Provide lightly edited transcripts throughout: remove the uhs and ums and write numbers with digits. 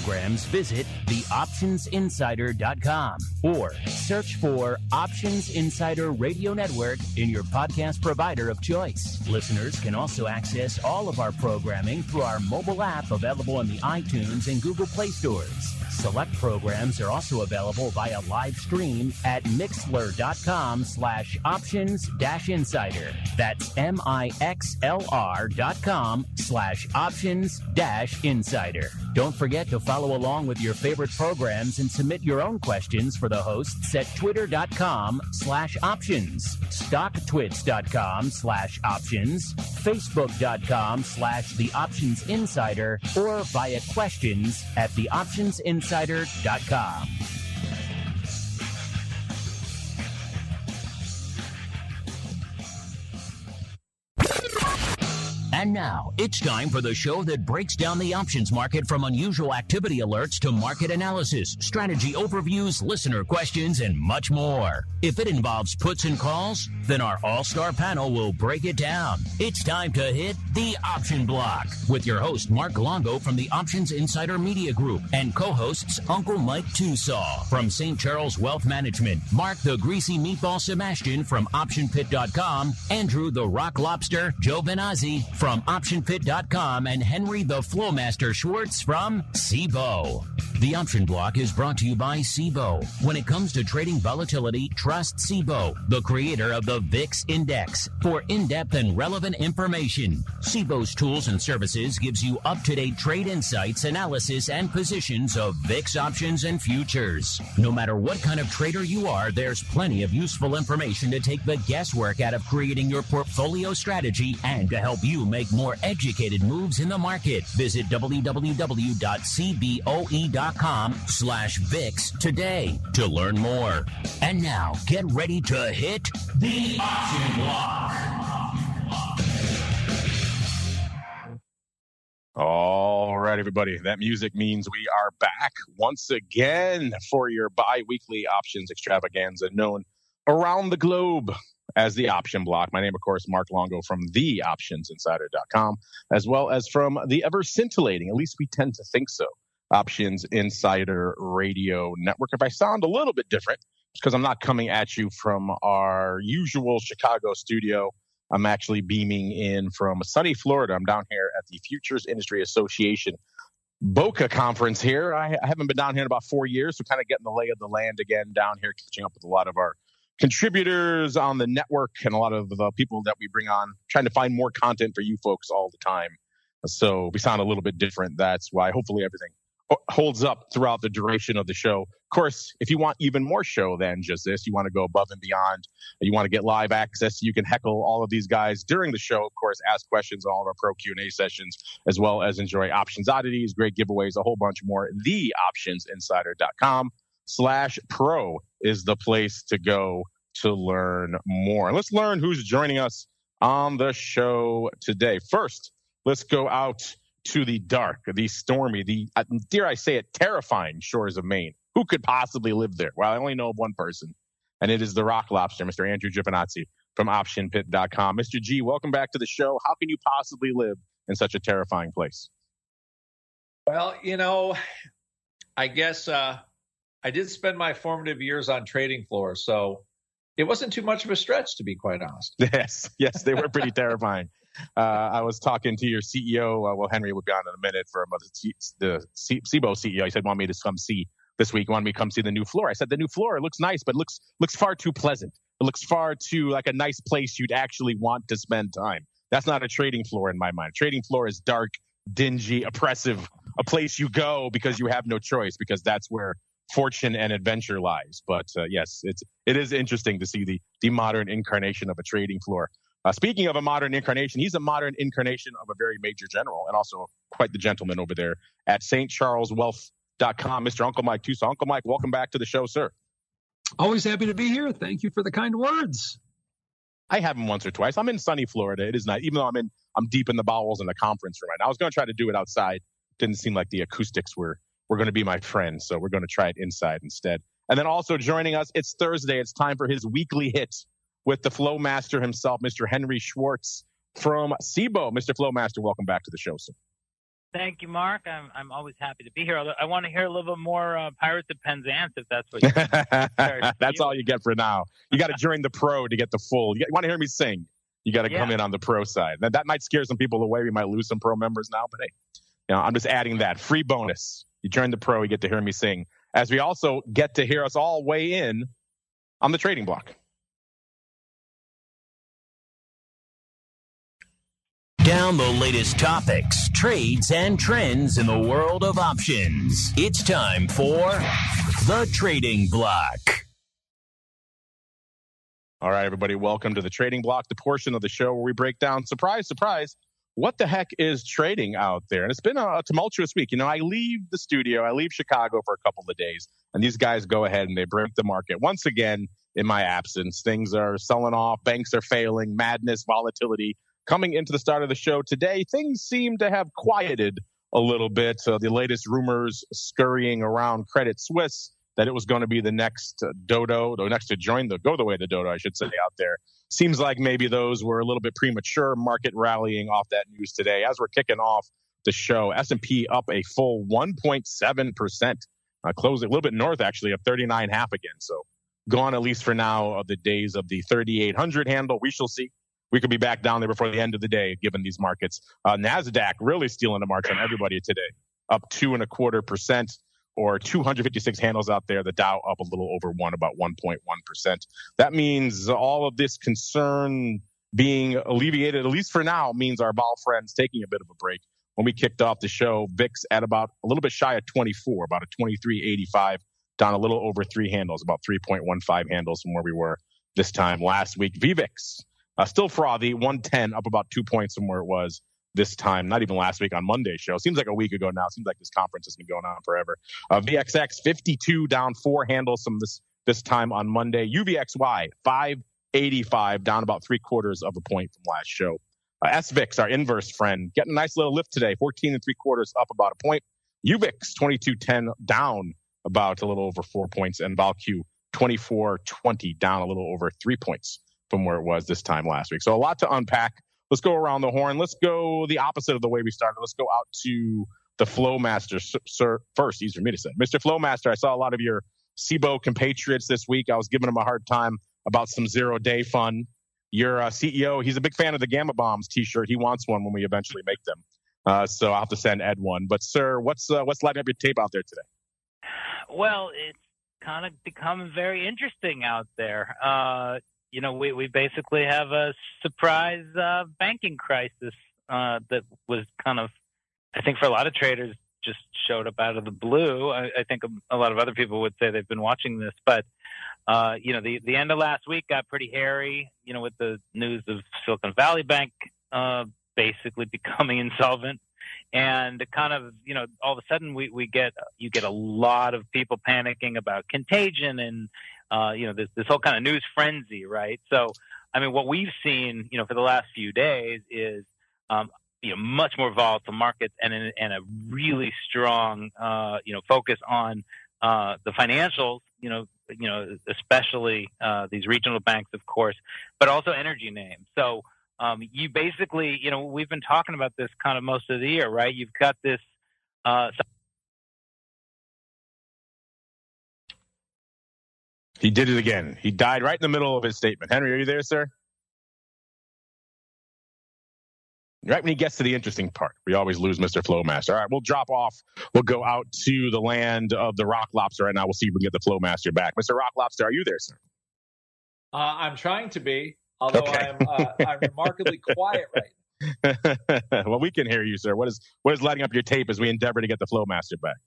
programs, visit theoptionsinsider.com or search for Options Insider Radio Network in your podcast provider of choice. Listeners can also access all of our programming through our mobile app available in the iTunes and Google Play stores. Select programs are also available via live stream at mixlr.com/options-insider. That's mixlr.com/options-insider. Don't forget to follow along with your favorite programs and submit your own questions for the hosts at twitter.com/options, stocktwits.com/options, facebook.com/theoptionsinsider, or via questions at theoptionsinsider.com. And now, it's time for the show that breaks down the options market from unusual activity alerts to market analysis, strategy overviews, listener questions, and much more. If it involves puts and calls, then our all-star panel will break it down. It's time to hit the Option Block with your host, Mark Longo from the Options Insider Media Group and co-hosts Uncle Mike TOSAW from St. Charles Wealth Management, Mark the Greasy Meatball Sebastian from OptionPit.com, Andrew the Rock Lobster GIOVINAZZI from OptionPit.com, and Henry the FLOWMASTER Schwartz from CBOE. The Option Block is brought to you by CBOE. When it comes to trading volatility, trust CBOE, the creator of the VIX Index, for in-depth and relevant information. CBOE's tools and services gives you up-to-date trade insights, analysis, and positions of VIX options and futures. No matter what kind of trader you are, there's plenty of useful information to take the guesswork out of creating your portfolio strategy and to help you make more educated moves in the market. Visit www.cboe.com/VIX today to learn more. And now, get ready to hit the Option Block. All right, everybody. That music means we are back once again for your bi-weekly options extravaganza known around the globe as the Option Block. My name, of course, Mark Longo from theoptionsinsider.com, as well as from the ever scintillating, at least we tend to think so, Options Insider Radio Network. If I sound a little bit different, it's because I'm not coming at you from our usual Chicago studio. I'm actually beaming in from sunny Florida. I'm down here at the Futures Industry Association Boca Conference here. I haven't been down here in about 4 years, so kind of getting the lay of the land again down here, catching up with a lot of our contributors on the network and a lot of the people that we bring on, trying to find more content for you folks all the time. So we sound a little bit different. That's why hopefully everything holds up throughout the duration of the show. Of course, if you want even more show than just this, you want to go above and beyond, you want to get live access, you can heckle all of these guys during the show. Of course, ask questions on all of our pro Q&A sessions, as well as enjoy options oddities, great giveaways, a whole bunch more. TheOptionsInsider.com/pro is the place to go to learn more. Let's learn who's joining us on the show today. First, let's go out to the dark, the stormy, the, dare I say it, terrifying shores of Maine. Who could possibly live there? Well, I only know of one person, and it is the Rock Lobster, Mr. Andrew GIOVINAZZI from OptionPit.com. Mr. G, welcome back to the show. How can you possibly live in such a terrifying place? Well, I guess I did spend my formative years on trading floors, so it wasn't too much of a stretch, to be quite honest. Yes, they were pretty terrifying. I was talking to your CEO. Well, Henry will be on in a minute for the CBOE CEO. He said, want me to come see this week, wanted me to come see the new floor. I said, the new floor, it looks nice, but looks far too pleasant. It looks far too like a nice place you'd actually want to spend time. That's not a trading floor in my mind. A trading floor is dark, dingy, oppressive, a place you go because you have no choice, because that's where fortune and adventure lies. But yes, it is interesting to see the modern incarnation of a trading floor. Speaking of a modern incarnation, he's a modern incarnation of a very major general and also quite the gentleman over there at stcharleswealth.com, Mr. Uncle Mike TOSAW. Uncle Mike, welcome back to the show, sir. Always happy to be here. Thank you for the kind words. I have him once or twice. I'm in sunny Florida. It is nice, even though I'm deep in the bowels in the conference room right now. I was going to try to do it outside. Didn't seem like the acoustics were going to be my friend, so we're going to try it inside instead. And then also joining us, it's Thursday. It's time for his weekly hit with the FLOWMASTER himself, Mr. Henry Schwartz from CBOE. Mr. FLOWMASTER, welcome back to the show, sir. Thank you, Mark. I'm always happy to be here. Although I want to hear a little bit more Pirates of Penzance, if that's what you That's all you get for now. You got to join the pro to get the full. You want to hear me sing? You got to come in on the pro side. That might scare some people away. We might lose some pro members now, but hey, I'm just adding that free bonus. You join the pro, you get to hear me sing, as we also get to hear us all weigh in on the trading block. Down the latest topics, trades, and trends in the world of options. It's time for the Trading Block. All right, everybody, welcome to the Trading Block, the portion of the show where we break down, surprise, surprise, what the heck is trading out there? And it's been a tumultuous week. I leave the studio, I leave Chicago for a couple of days, and these guys go ahead and they break the market. Once again, in my absence, things are selling off, banks are failing, madness, volatility. Coming into the start of the show today, things seem to have quieted a little bit. The latest rumors scurrying around Credit Suisse that it was going to be the next dodo, the next to go the way of the dodo, I should say, out there. Seems like maybe those were a little bit premature. Market rallying off that news today. As we're kicking off the show, S&P up a full 1.7%, closing a little bit north, actually, of 39.5 again. So gone, at least for now, of the days of the 3,800 handle. We shall see. We could be back down there before the end of the day, given these markets. NASDAQ really stealing the march on everybody today, up 2.25%, or 256 handles out there. The Dow up a little over about 1.1%. That means all of this concern being alleviated, at least for now, means our Vol friends taking a bit of a break. When we kicked off the show, VIX at about a little bit shy of 24, about a 23.85, down a little over 3 handles, about 3.15 handles from where we were this time last week. VVIX. Still frothy, 110, up about 2 points from where it was this time, not even last week on Monday's show. Seems like a week ago now. Seems like this conference has been going on forever. VXX, 52, down 4 handles from this time on Monday. UVXY, 585, down about 3/4 of a point from last show. SVIX, our inverse friend, getting a nice little lift today, 14 3/4, up about a point. UVIX, 2210, down about a little over 4 points. And VolQ, 2420, down a little over 3 points from where it was this time last week. So a lot to unpack. Let's go around the horn. Let's go the opposite of the way we started. Let's go out to the FLOWMASTER, sir, first. Easy for me to say. Mr. FLOWMASTER, I saw a lot of your CBOE compatriots this week. I was giving them a hard time about some zero-day fun. Your CEO, he's a big fan of the Gamma Bombs T-shirt. He wants one when we eventually make them. So I'll have to send Ed one. But, sir, what's lighting up your tape out there today? Well, it's kind of become very interesting out there. We basically have a surprise banking crisis that was kind of, I think for a lot of traders, just showed up out of the blue. I think a lot of other people would say they've been watching this. But, the end of last week got pretty hairy, with the news of Silicon Valley Bank basically becoming insolvent. And kind of, all of a sudden you get a lot of people panicking about contagion and, this whole kind of news frenzy, right? So, I mean, what we've seen, for the last few days is, much more volatile markets and a really strong, focus on the financials, especially these regional banks, of course, but also energy names. So, you basically, we've been talking about this kind of most of the year, right? You've got this. He did it again. He died right in the middle of his statement. Henry, are you there, sir? Right when he gets to the interesting part, we always lose Mr. FLOWMASTER. All right, we'll drop off. We'll go out to the land of the Rock Lobster right now. We'll see if we can get the FLOWMASTER back. Mr. Rock Lobster, are you there, sir? I'm trying to be, although okay. I'm remarkably quiet right now. Well, we can hear you, sir. What is lighting up your tape as we endeavor to get the FLOWMASTER back?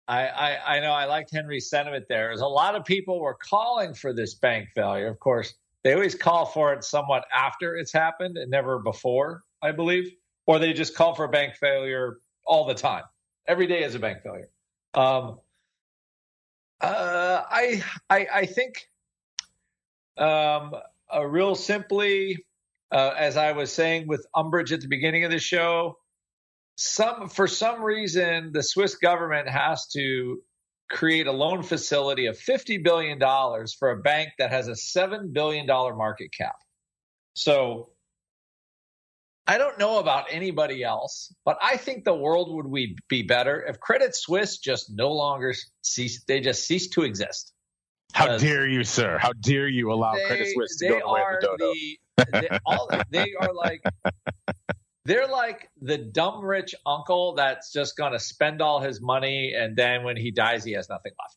I know. I liked Henry's sentiment there. There's a lot of people were calling for this bank failure. Of course, they always call for it somewhat after it's happened and never before, I believe. Or they just call for a bank failure all the time. Every day is a bank failure. I think real simply, as I was saying with Umbridge at the beginning of the show, for some reason, the Swiss government has to create a loan facility of $50 billion for a bank that has a $7 billion market cap. So I don't know about anybody else, but I think the world would be better if Credit Suisse just no longer ceased to exist. How dare you, sir? How dare you allow Credit Suisse to go the way of the dodo? They're like the dumb rich uncle that's just going to spend all his money, and then when he dies, he has nothing left.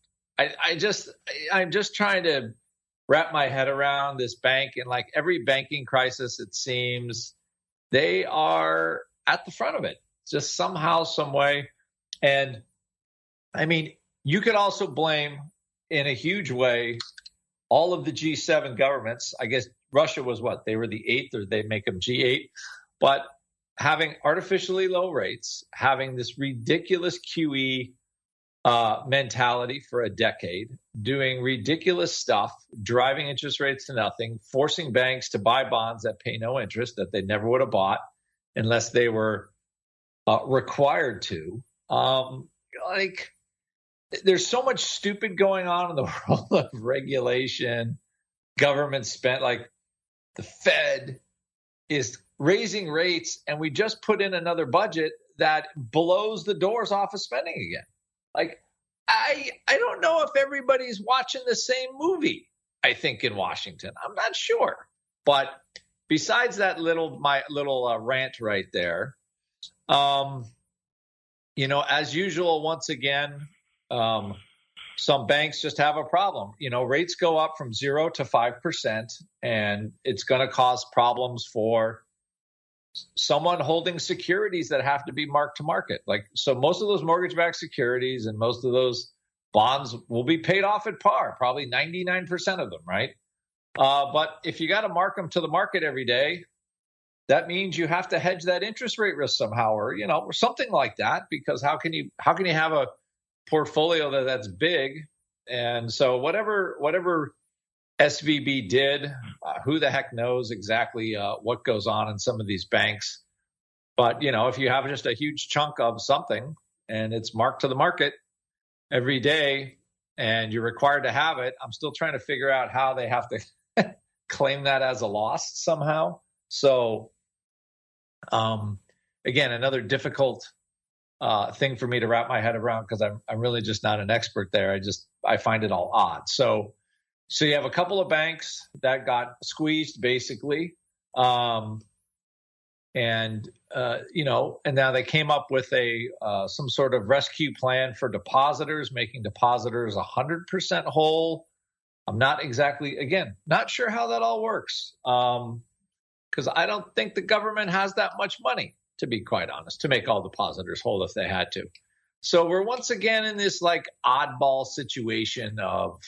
I'm just trying to wrap my head around this bank, and like every banking crisis, it seems they are at the front of it, just somehow, some way. And I mean, you could also blame, in a huge way, all of the G7 governments. I guess Russia was what? They were the 8th, or they make them G8. But having artificially low rates, having this ridiculous QE mentality for a decade, doing ridiculous stuff, driving interest rates to nothing, forcing banks to buy bonds that pay no interest that they never would have bought unless they were required to. There's so much stupid going on in the world of regulation, government spent. Like the Fed is raising rates, and we just put in another budget that blows the doors off of spending again. Like, I don't know if everybody's watching the same movie, I think, in Washington. I'm not sure. But besides that my little rant right there, as usual, once again, some banks just have a problem. Rates go up from 0 to 5%, and it's going to cause problems for someone holding securities that have to be marked to market. So most of those mortgage-backed securities and most of those bonds will be paid off at par, probably 99% of them, right? But if you got to mark them to the market every day, that means you have to hedge that interest rate risk somehow, or something like that. Because how can you have a portfolio that's big? And so whatever SVB did, who the heck knows exactly what goes on in some of these banks. But, if you have just a huge chunk of something and it's marked to the market every day and you're required to have it, I'm still trying to figure out how they have to claim that as a loss somehow. So, again, another difficult thing for me to wrap my head around, because I'm really just not an expert there. I find it all odd. So you have a couple of banks that got squeezed, basically, and now they came up with some sort of rescue plan for depositors, making depositors 100% whole. I'm not sure how that all works, because I don't think the government has that much money, to be quite honest, to make all depositors whole if they had to. So we're once again in this oddball situation of,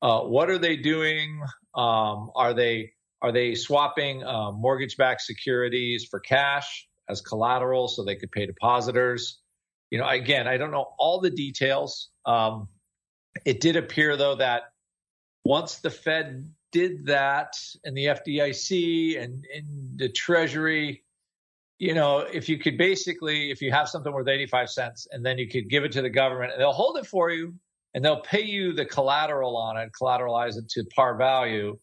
what are they doing? Are they swapping mortgage-backed securities for cash as collateral so they could pay depositors? Again, I don't know all the details. It did appear, though, that once the Fed did that, and the FDIC and the Treasury, if you have something worth 85 cents and then you could give it to the government and they'll hold it for you, and they'll pay you the collateral on it, collateralize it to par value.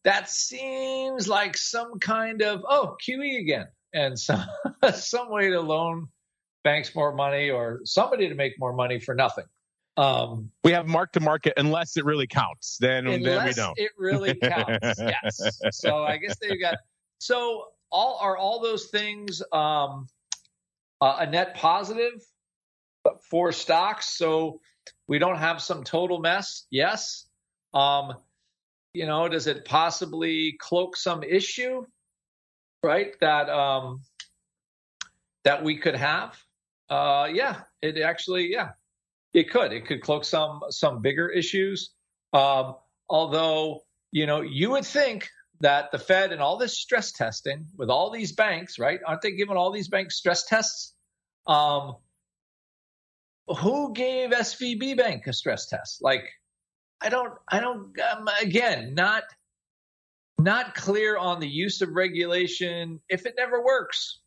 That seems like some kind of, QE again, and some way to loan banks more money, or somebody to make more money for nothing. We have mark to market unless it really counts. Then we don't. It really counts. Yes. So I guess they've got. So all those things a net positive for stocks? So we don't have some total mess. Yes. Does it possibly cloak some issue, right? That we could have. Yeah. It actually. Yeah. It could cloak some bigger issues. Although, you would think that the Fed and all this stress testing with all these banks, right? Aren't they giving all these banks stress tests? Who gave SVB Bank a stress test? I don't, again, not clear on the use of regulation if it never works.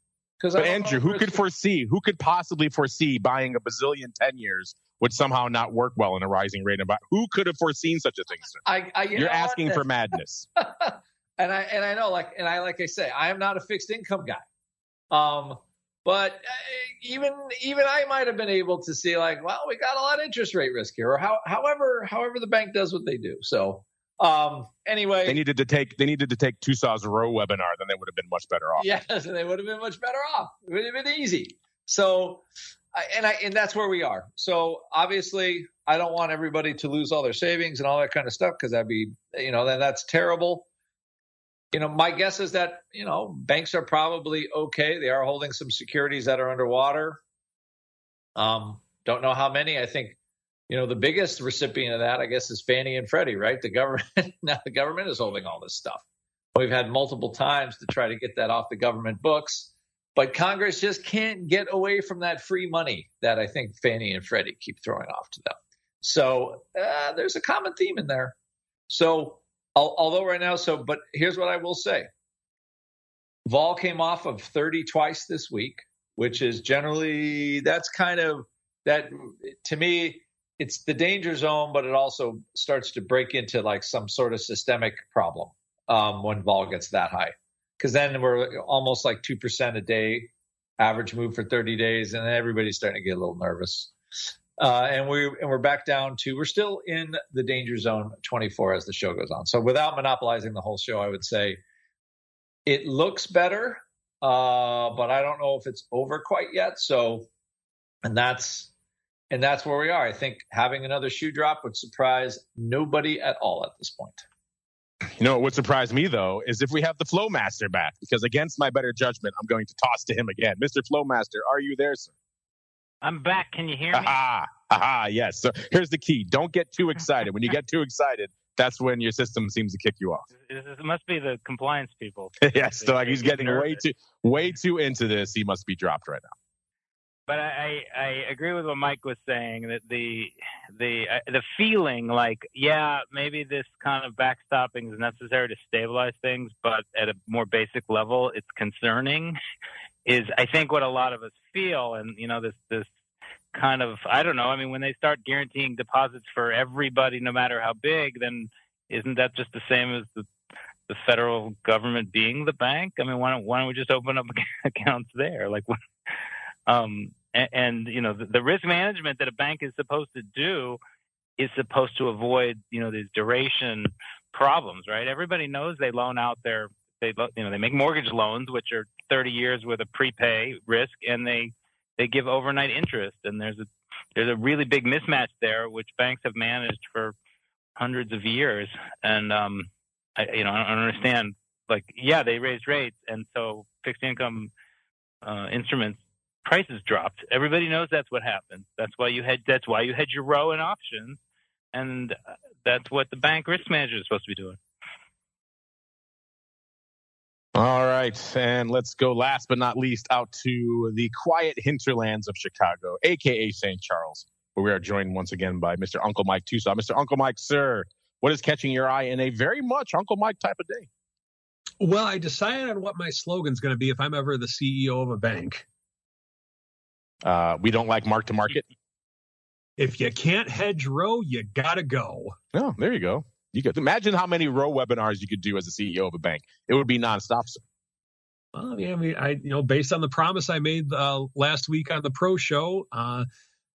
But Andrew, who could possibly foresee buying a bazillion 10 years would somehow not work well in a rising rate environment? Who could have foreseen such a thing, sir? You're asking for madness. And I know, like I say, I am not a fixed income guy. But even I might have been able to see, like, well, we got a lot of interest rate risk here, or however the bank does what they do. So anyway, they needed to take TOSAW's Row webinar, then they would have been much better off. Yes, and they would have been much better off. It would have been easy. So and that's where we are. So obviously, I don't want everybody to lose all their savings and all that kind of stuff, because that'd be, then that's terrible. My guess is that, banks are probably okay. They are holding some securities that are underwater. Don't know how many. I think, the biggest recipient of that, I guess, is Fannie and Freddie, right? The government, now the government is holding all this stuff. We've had multiple times to try to get that off the government books, but Congress just can't get away from that free money that I think Fannie and Freddie keep throwing off to them. So there's a common theme in there. So, although right now, but here's what I will say. Vol came off of 30 twice this week, which is generally, that's kind of, that to me, it's the danger zone, but it also starts to break into like some sort of systemic problem when vol gets that high. Because then we're almost like 2% a day average move for 30 days, and everybody's starting to get a little nervous. And we're back down to, we're still in the danger zone 24 as the show goes on. So without monopolizing the whole show, I would say it looks better, but I don't know if it's over quite yet. So, and that's where we are. I think having another shoe drop would surprise nobody at all at this point. What would surprise me, though, is if we have the FLOWMASTER back, because against my better judgment, I'm going to toss to him again. Mr. FLOWMASTER, are you there, sir? I'm back. Can you hear me? Yes. So here's the key. Don't get too excited. When you get too excited, that's when your system seems to kick you off. It must be the compliance people. Yes. So he's getting way too into this. He must be dropped right now. But I agree with what Mike was saying, that the feeling like, yeah, maybe this kind of backstopping is necessary to stabilize things, but at a more basic level, it's concerning, is I think what a lot of us feel. And, this kind of, I don't know, I mean, when they start guaranteeing deposits for everybody, no matter how big, then isn't that just the same as the federal government being the bank? I mean, why don't we just open up accounts there? Like, the risk management that a bank is supposed to do is supposed to avoid, these duration problems, right? Everybody knows they loan out they make mortgage loans, which are 30 years with a prepay risk, and they give overnight interest. And there's a really big mismatch there, which banks have managed for hundreds of years. And, I don't understand, like, yeah, they raised rates. And so fixed income instruments prices dropped. Everybody knows that's what happened. That's why you hedge your row and options. And that's what the bank risk manager is supposed to be doing. All right, and let's go last but not least out to the quiet hinterlands of Chicago, a.k.a. St. Charles, where we are joined once again by Mr. Uncle Mike TOSAW. Mr. Uncle Mike, sir, what is catching your eye in a very much Uncle Mike type of day? Well, I decided on what my slogan's going to be if I'm ever the CEO of a bank. We don't like mark-to-market. If you can't hedge row, you got to go. Oh, there you go. You could imagine how many row webinars you could do as a CEO of a bank. It would be nonstop, sir. Well, yeah, based on the promise I made last week on the Pro Show,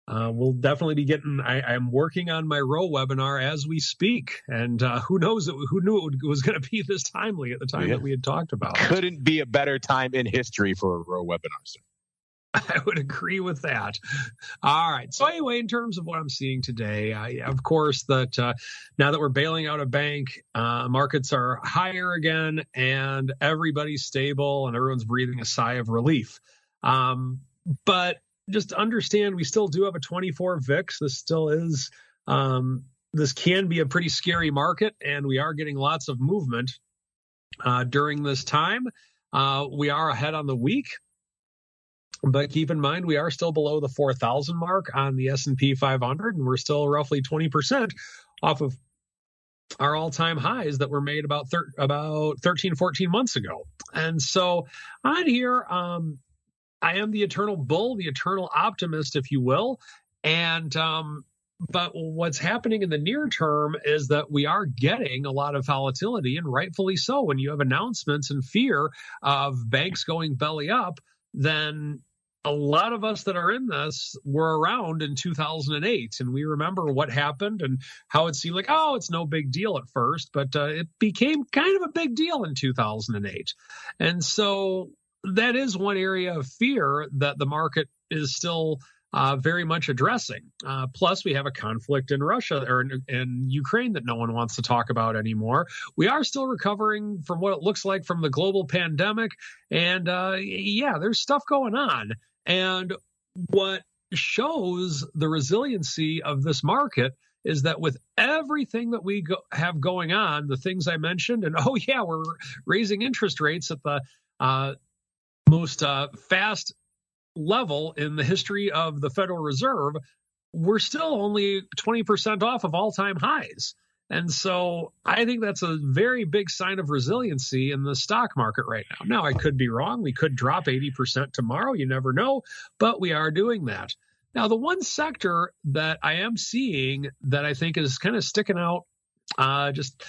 we'll definitely be getting. I'm working on my row webinar as we speak, and who knew it was going to be this timely at the time that we had talked about. Couldn't be a better time in history for a row webinar, sir. I would agree with that. All right. So anyway, in terms of what I'm seeing today, of course, that now that we're bailing out a bank, markets are higher again and everybody's stable and everyone's breathing a sigh of relief. But just understand we still do have a 24 VIX. This still is, this can be a pretty scary market, and we are getting lots of movement during this time. We are ahead on the week. But keep in mind, we are still below the 4,000 mark on the S&P 500, and we're still roughly 20% off of our all-time highs that were made about 13, 14 months ago. And so on here, I am the eternal bull, the eternal optimist, if you will. And But what's happening in the near term is that we are getting a lot of volatility, and rightfully so. When you have announcements and fear of banks going belly up, then a lot of us that are in this were around in 2008, and we remember what happened and how it seemed like, oh, it's no big deal at first, but it became kind of a big deal in 2008. And so that is one area of fear that the market is still very much addressing. Plus, we have a conflict in Russia or in Ukraine that no one wants to talk about anymore. We are still recovering from what it looks like from the global pandemic. And there's stuff going on. And what shows the resiliency of this market is that with everything that we have going on, the things I mentioned, and we're raising interest rates at the most fast level in the history of the Federal Reserve, we're still only 20% off of all-time highs. And so I think that's a very big sign of resiliency in the stock market right now. Now, I could be wrong. We could drop 80% tomorrow. You never know, but we are doing that. Now, the one sector that I am seeing that I think is kind of sticking out just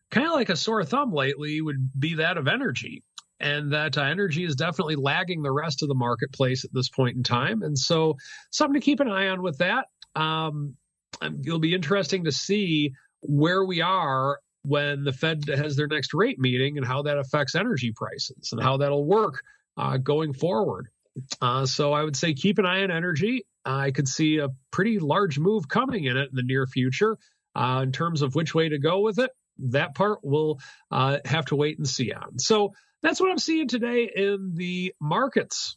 kind of like a sore thumb lately would be that of energy. And that energy is definitely lagging the rest of the marketplace at this point in time. And so something to keep an eye on with that. It'll be interesting to see where we are when the Fed has their next rate meeting and how that affects energy prices and how that'll work going forward. So I would say keep an eye on energy. I could see a pretty large move coming in it in the near future. In terms of which way to go with it, that part we'll have to wait and see on. So that's what I'm seeing today in the markets.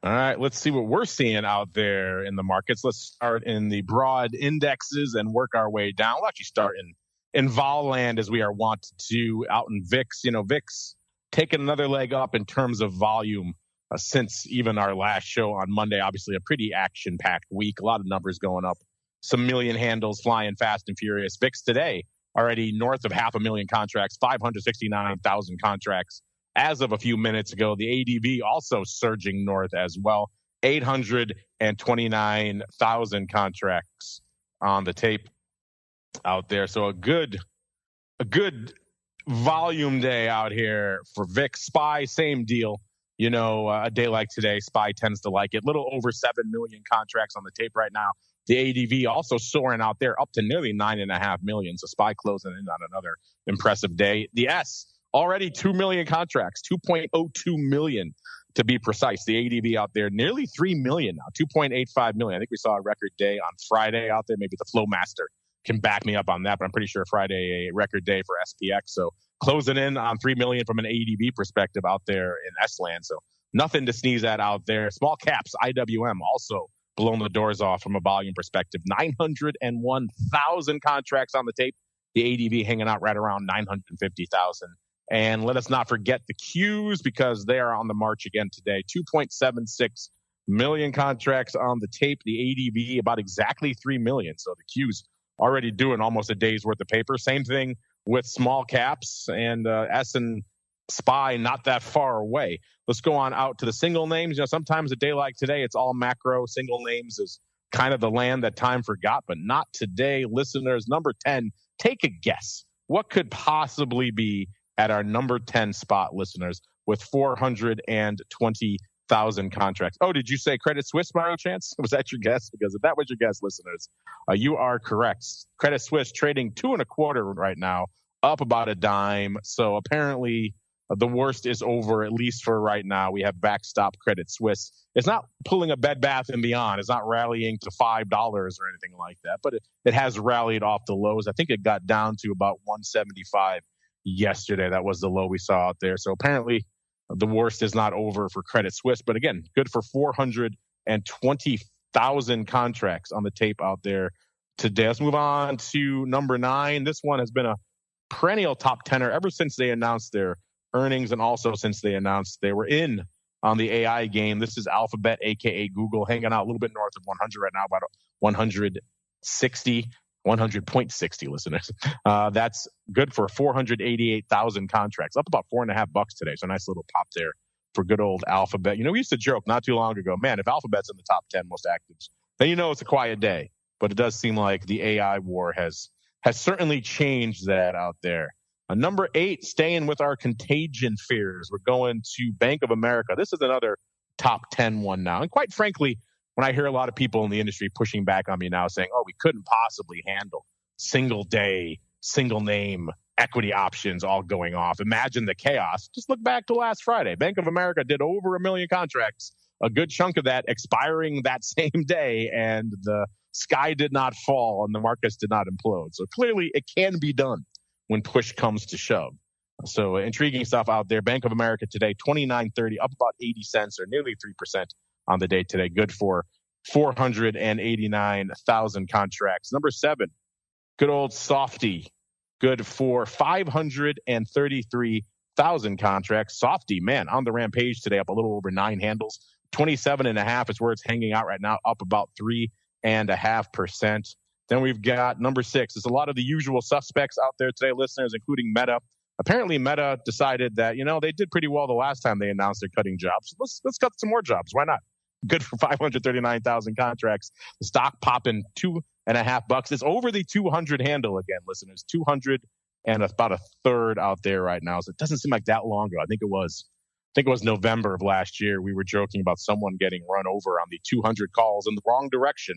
All right, let's see what we're seeing out there in the markets. Let's start in the broad indexes and work our way down. We'll actually start in vol land as we are wont to do out in VIX. VIX taking another leg up in terms of volume since even our last show on Monday. Obviously, a pretty action-packed week. A lot of numbers going up. Some million handles flying fast and furious. VIX today already north of 500,000 contracts, 569,000 contracts. As of a few minutes ago, the ADV also surging north as well, 829,000 contracts on the tape out there. So a good volume day out here for VIX. SPY, same deal. A day like today, SPY tends to like it. Little over 7 million contracts on the tape right now. The ADV also soaring out there up to nearly 9.5 million. So SPY closing in on another impressive day. The S, already 2 million contracts, 2.02 million to be precise. The ADV out there, nearly 3 million now, 2.85 million. I think we saw a record day on Friday out there. Maybe the FLOWMASTER can back me up on that, but I'm pretty sure Friday a record day for SPX. So closing in on 3 million from an ADV perspective out there in S-land. So nothing to sneeze at out there. Small caps, IWM also blown the doors off from a volume perspective. 901,000 contracts on the tape. The ADV hanging out right around 950,000. And let us not forget the Qs because they are on the march again today. 2.76 million contracts on the tape. The ADV about exactly 3 million. So the Qs already doing almost a day's worth of paper. Same thing with small caps and S and SPY not that far away. Let's go on out to the single names. Sometimes a day like today, it's all macro. Single names is kind of the land that time forgot, but not today. Listeners, number 10, take a guess. What could possibly be at our number 10 spot, listeners, with 420,000 contracts? Oh, did you say Credit Suisse by any chance? Was that your guess? Because if that was your guess, listeners, you are correct. Credit Suisse trading 2.25 right now, up about a dime. So apparently the worst is over, at least for right now. We have backstop Credit Suisse. It's not pulling a Bed Bath & Beyond. It's not rallying to $5 or anything like that, but it has rallied off the lows. I think it got down to about 175 yesterday. That was the low we saw out there. So apparently the worst is not over for Credit Suisse. But again, good for 420,000 contracts on the tape out there today. Let's move on to number 9. This one has been a perennial top 10er ever since they announced their earnings and also since they announced they were in on the AI game. This is Alphabet, aka Google, hanging out a little bit north of 100 right now, about 100.60 listeners. That's good for 488,000 contracts, up about $4.50 today. So a nice little pop there for good old Alphabet. We used to joke not too long ago, man, if Alphabet's in the top 10 most actives, then it's a quiet day. but it does seem like the AI war has certainly changed that out there. Number 8, staying with our contagion fears, we're going to Bank of America. This is another top 10 one now. And quite frankly, when I hear a lot of people in the industry pushing back on me now saying, oh, we couldn't possibly handle single day, single name equity options all going off. Imagine the chaos. Just look back to last Friday. Bank of America did over 1 million contracts, a good chunk of that expiring that same day, and the sky did not fall and the markets did not implode. So clearly it can be done when push comes to shove. So intriguing stuff out there. Bank of America today, $29.30, up about 80 cents or nearly 3% on the day today. Good for 489,000 contracts. Number 7, good old Softy. Good for 533,000 contracts. Softy, man, on the rampage today, up a little over 9 handles. 27.5 is where it's hanging out right now, up about 3.5%. Then we've got number 6. There's a lot of the usual suspects out there today, listeners, including Meta. Apparently, Meta decided that, they did pretty well the last time they announced they're cutting jobs. Let's cut some more jobs. Why not? Good for 539,000 contracts. The stock popping $2.50. It's over the 200 handle again, listeners. 200 and about a third out there right now. So it doesn't seem like that long ago. I think it was November of last year. We were joking about someone getting run over on the 200 calls in the wrong direction.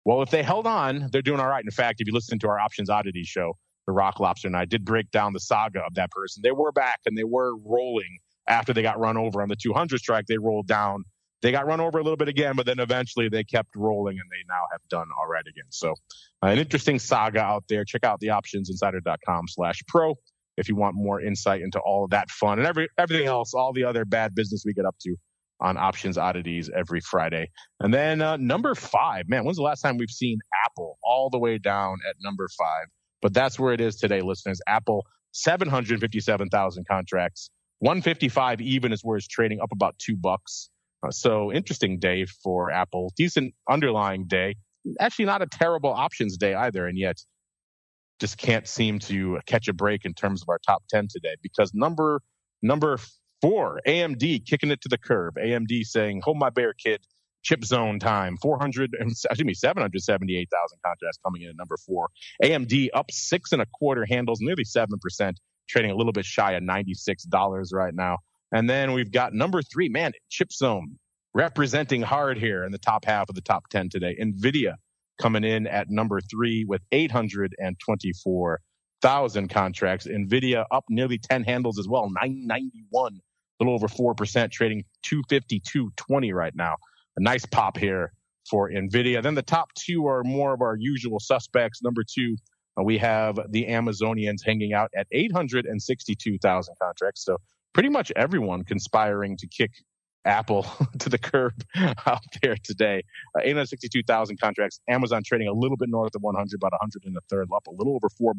Well, if they held on, they're doing all right. In fact, if you listen to our Options Oddity show, the Rock Lobster and I did break down the saga of that person. They were back and they were rolling after they got run over on the 200 strike. They rolled down. They got run over a little bit again, but then eventually they kept rolling and they now have done all right again. So an interesting saga out there. Check out the optionsinsider.com/pro if you want more insight into all of that fun and everything else, all the other bad business we get up to on Options Oddities every Friday. And then number 5, man, when's the last time we've seen Apple all the way down at number 5? But that's where it is today, listeners. Apple, 757,000 contracts. 155 even is where it's trading, up about $2. So interesting day for Apple. Decent underlying day. Actually not a terrible options day either. And yet just can't seem to catch a break in terms of our top 10 today, because number 4, AMD kicking it to the curb. AMD saying, hold my bear, kid. Chip zone time. 778,000 contracts coming in at number 4. AMD up 6.25 handles, nearly 7%, trading a little bit shy of $96 right now. And then we've got number 3, man, chip zone representing hard here in the top half of the top 10 today. NVIDIA coming in at number 3 with 824,000 contracts. NVIDIA up nearly 10 handles as well, 991, a little over 4%, trading 252.20 right now. A nice pop here for NVIDIA. Then the top 2 are more of our usual suspects. Number 2, we have the Amazonians hanging out at 862,000 contracts. So pretty much everyone conspiring to kick Apple to the curb out there today. 862,000 contracts. Amazon trading a little bit north of 100, about 103rd, up a little over $4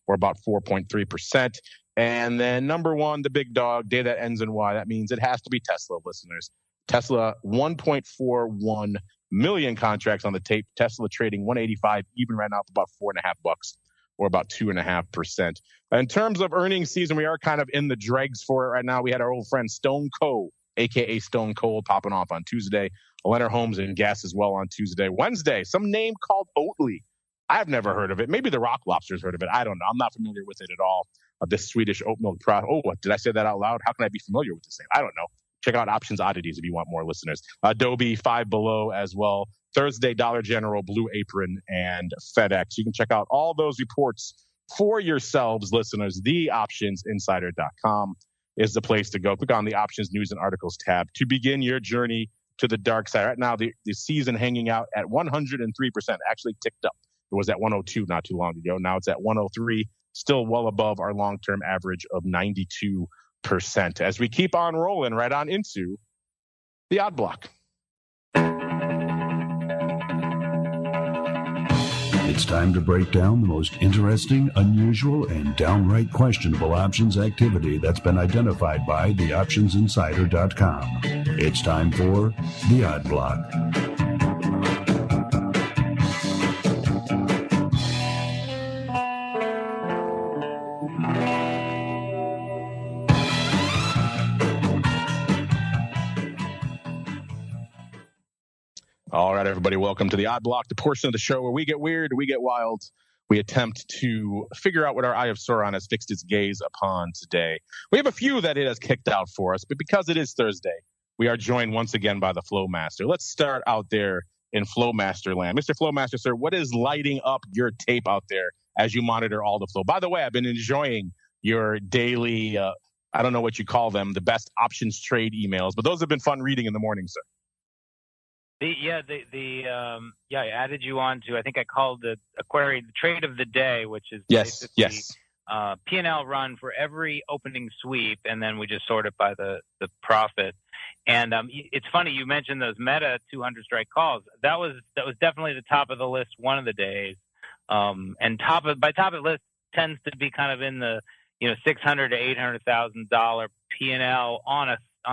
or about 4.3%. And then number 1, the big dog, day that ends in Y. That means it has to be Tesla, listeners. Tesla, 1.41 million contracts on the tape. Tesla trading 185 even right now, up about $4.50 or about 2.5%. In terms of earnings season, we are kind of in the dregs for it right now. We had our old friend Stone Cold, a.k.a. Stone Cold, popping off on Tuesday. Leonard Holmes and Guess as well on Tuesday. Wednesday, some name called Oatly. I've never heard of it. Maybe the Rock Lobster's heard of it. I don't know. I'm not familiar with it at all. This Swedish oat milk product. Oh, what, did I say that out loud? How can I be familiar with this thing? I don't know. Check out Options Oddities if you want more, listeners. Adobe, Five Below as well. Thursday, Dollar General, Blue Apron, and FedEx. You can check out all those reports for yourselves, listeners. TheOptionsInsider.com is the place to go. Click on the Options News and Articles tab to begin your journey to the dark side. Right now, the season hanging out at 103%, actually ticked up. It was at 102 not too long ago. Now it's at 103, still well above our long-term average of 92%. As we keep on rolling right on into the Odd Block. It's time to break down the most interesting, unusual, and downright questionable options activity that's been identified by TheOptionsInsider.com. It's time for the Odd Block. All right, everybody, welcome to the Odd Block, the portion of the show where we get weird, we get wild. We attempt to figure out what our Eye of Sauron has fixed its gaze upon today. We have a few that it has kicked out for us, but because it is Thursday, we are joined once again by the FLOWMASTER. Let's start out there in FLOWMASTER land. Mr. FLOWMASTER, sir, what is lighting up your tape out there as you monitor all the flow? By the way, I've been enjoying your daily, I don't know what you call them, the best options trade emails, but those have been fun reading in the morning, sir. I added you on to, I think I called a query the trade of the day, which is yes. P&L run for every opening sweep, and then we just sort it by the profit. And it's funny you mentioned those meta 200 strike calls. That was definitely the top of the list one of the days. And top of the list tends to be kind of in the $600,000 to $800,000 P&L on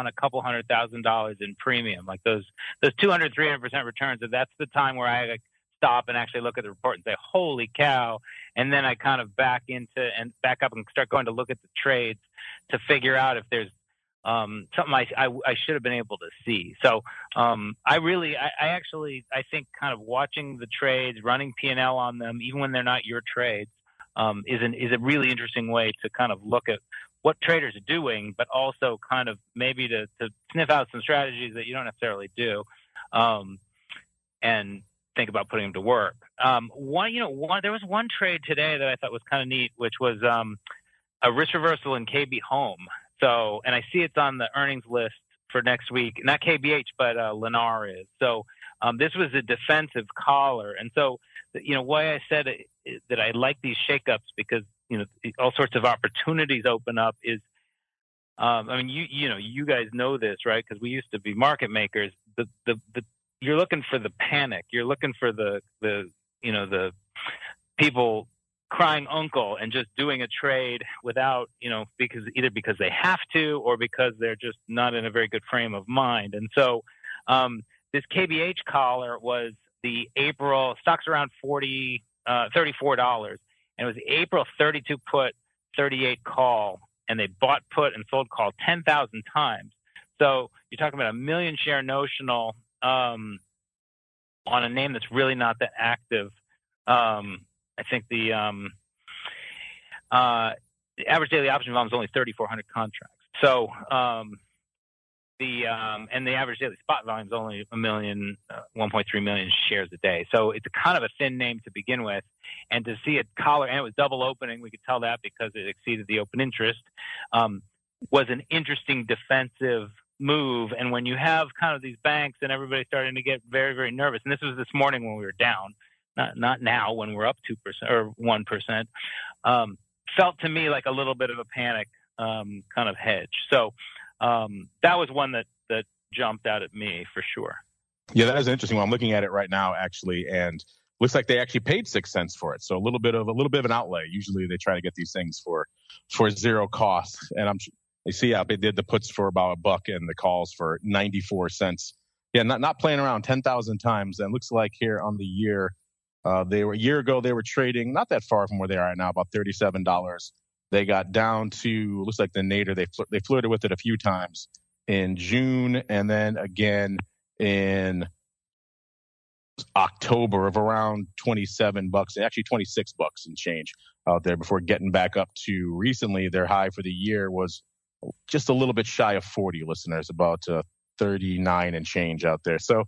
a couple $100,000 in premium, like those 200-300% returns. So that's the time where I stop and actually look at the report and say, holy cow. And then I kind of back up and start going to look at the trades to figure out if there's something I should have been able to see. So I think kind of watching the trades, running P&L on them, even when they're not your trades, is a really interesting way to kind of look at what traders are doing, but also kind of maybe to sniff out some strategies that you don't necessarily do, and think about putting them to work. There was one trade today that I thought was kind of neat, which was a risk reversal in KB Home. So, and I see it's on the earnings list for next week, not KBH, but Lennar is. So this was a defensive collar. And so, why I said that I like these shakeups, because all sorts of opportunities open up is, you guys know this, right? Because we used to be market makers. You're looking for the panic. You're looking for the people crying uncle and just doing a trade without, because they have to or because they're just not in a very good frame of mind. And so this KBH collar was the April, stocks around $34. And it was April 32 put, 38 call, and they bought put and sold call 10,000 times. So you're talking about a 1 million share notional on a name that's really not that active. I think the average daily option volume is only 3,400 contracts. So and the average daily spot volume is only 1.3 million shares a day. So it's a kind of a thin name to begin with. And to see it collar, and it was double opening, we could tell that because it exceeded the open interest, was an interesting defensive move. And when you have kind of these banks and everybody starting to get very, very nervous, and this was this morning when we were down, not now when we're up 2% or 1%, felt to me like a little bit of a panic kind of hedge. So that was one that jumped out at me for sure. Yeah, that is an interesting one. I'm looking at it right now, actually, and looks like they actually paid 6 cents for it. So a little bit of an outlay. Usually they try to get these things for zero cost. And you see how they did the puts for about $1 and the calls for 94 cents. Yeah, not playing around 10,000 times. And it looks like here on the year, a year ago they were trading not that far from where they are right now, about $37. They got down to, looks like the nadir. They flirted with it a few times in June and then again in October of around $27, actually $26 and change out there before getting back up to recently. Their high for the year was just a little bit shy of 40, listeners, about 39 and change out there. So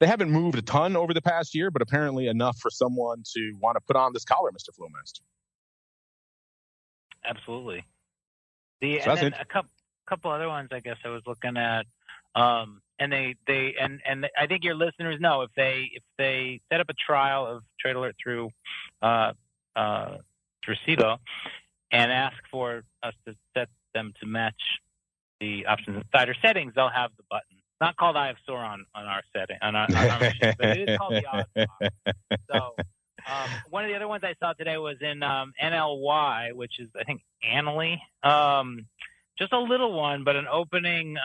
they haven't moved a ton over the past year, but apparently enough for someone to want to put on this collar, Mr. FLOWMASTER. Absolutely. And then a couple other ones I guess I was looking at, and I think your listeners know if they set up a trial of Trade Alert through CBOE and ask for us to set them to match the Options Insider settings, they'll have the button. Not called Eye of Sauron on our setting on our machine, but it is called the Odds Box. So one of the other ones I saw today was in NLY, which is I think Annaly. Just a little one, but an opening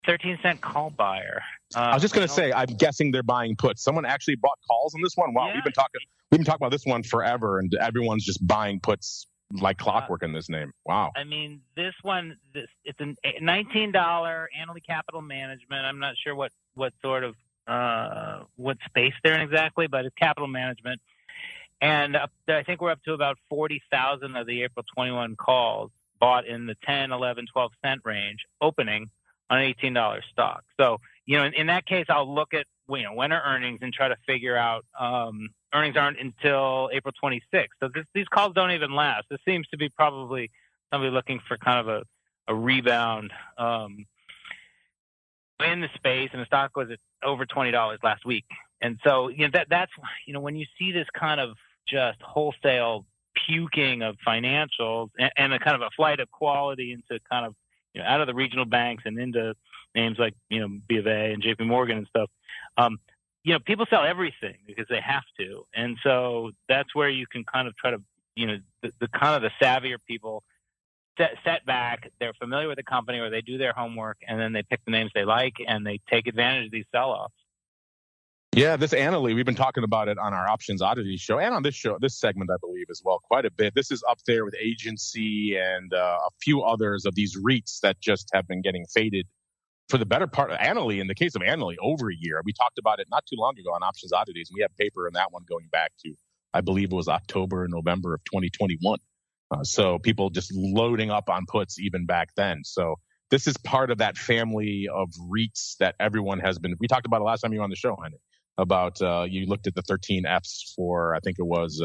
13-cent call buyer. I was just going to say, I'm guessing they're buying puts. Someone actually bought calls on this one. Wow, yeah. We've been talking about this one forever, and everyone's just buying puts like clockwork in this name. Wow. I mean, this one, it's a $19 Annaly Capital Management. I'm not sure what sort of what space they're in exactly, but it's capital management. And I think we're up to about 40,000 of the April 21 calls bought in the 10, 11, 12 cent range, opening on an $18 stock. So, in that case, I'll look at, when are earnings and try to figure out, earnings aren't until April 26th. So these calls don't even last. This seems to be probably somebody looking for kind of a rebound, in the space, and the stock was at over $20 last week. And so, that's, when you see this kind of just wholesale puking of financials and a kind of a flight of quality into kind of, out of the regional banks and into names like, B of A and JP Morgan and stuff, people sell everything because they have to. And so that's where you can kind of try to, the kind of the savvier people set back, they're familiar with the company, or they do their homework, and then they pick the names they like and they take advantage of these sell-offs. Yeah, this Annaly, we've been talking about it on our Options Oddity show and on this show, this segment, I believe, as well, quite a bit. This is up there with Agency and a few others of these REITs that just have been getting faded for the better part of Annaly. In the case of Annaly, over a year. We talked about it not too long ago on Options Oddities, and we have paper in that one going back to, I believe it was October and November of 2021. So people just loading up on puts even back then. So this is part of that family of REITs that everyone has been. We talked about it last time you were on the show, Henry, about you looked at the 13 Fs for, I think it was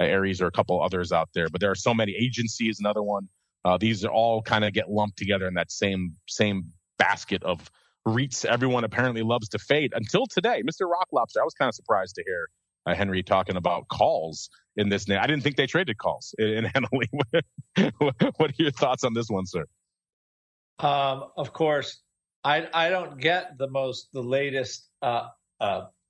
Ares or a couple others out there. But there are so many. Agencies, another one. These are all kind of get lumped together in that same basket of REITs everyone apparently loves to fade. Until today, Mr. Rock Lobster, I was kind of surprised to hear Henry talking about calls in this name. I didn't think they traded calls in Annaly. What are your thoughts on this one, sir? Of course, I don't get the latest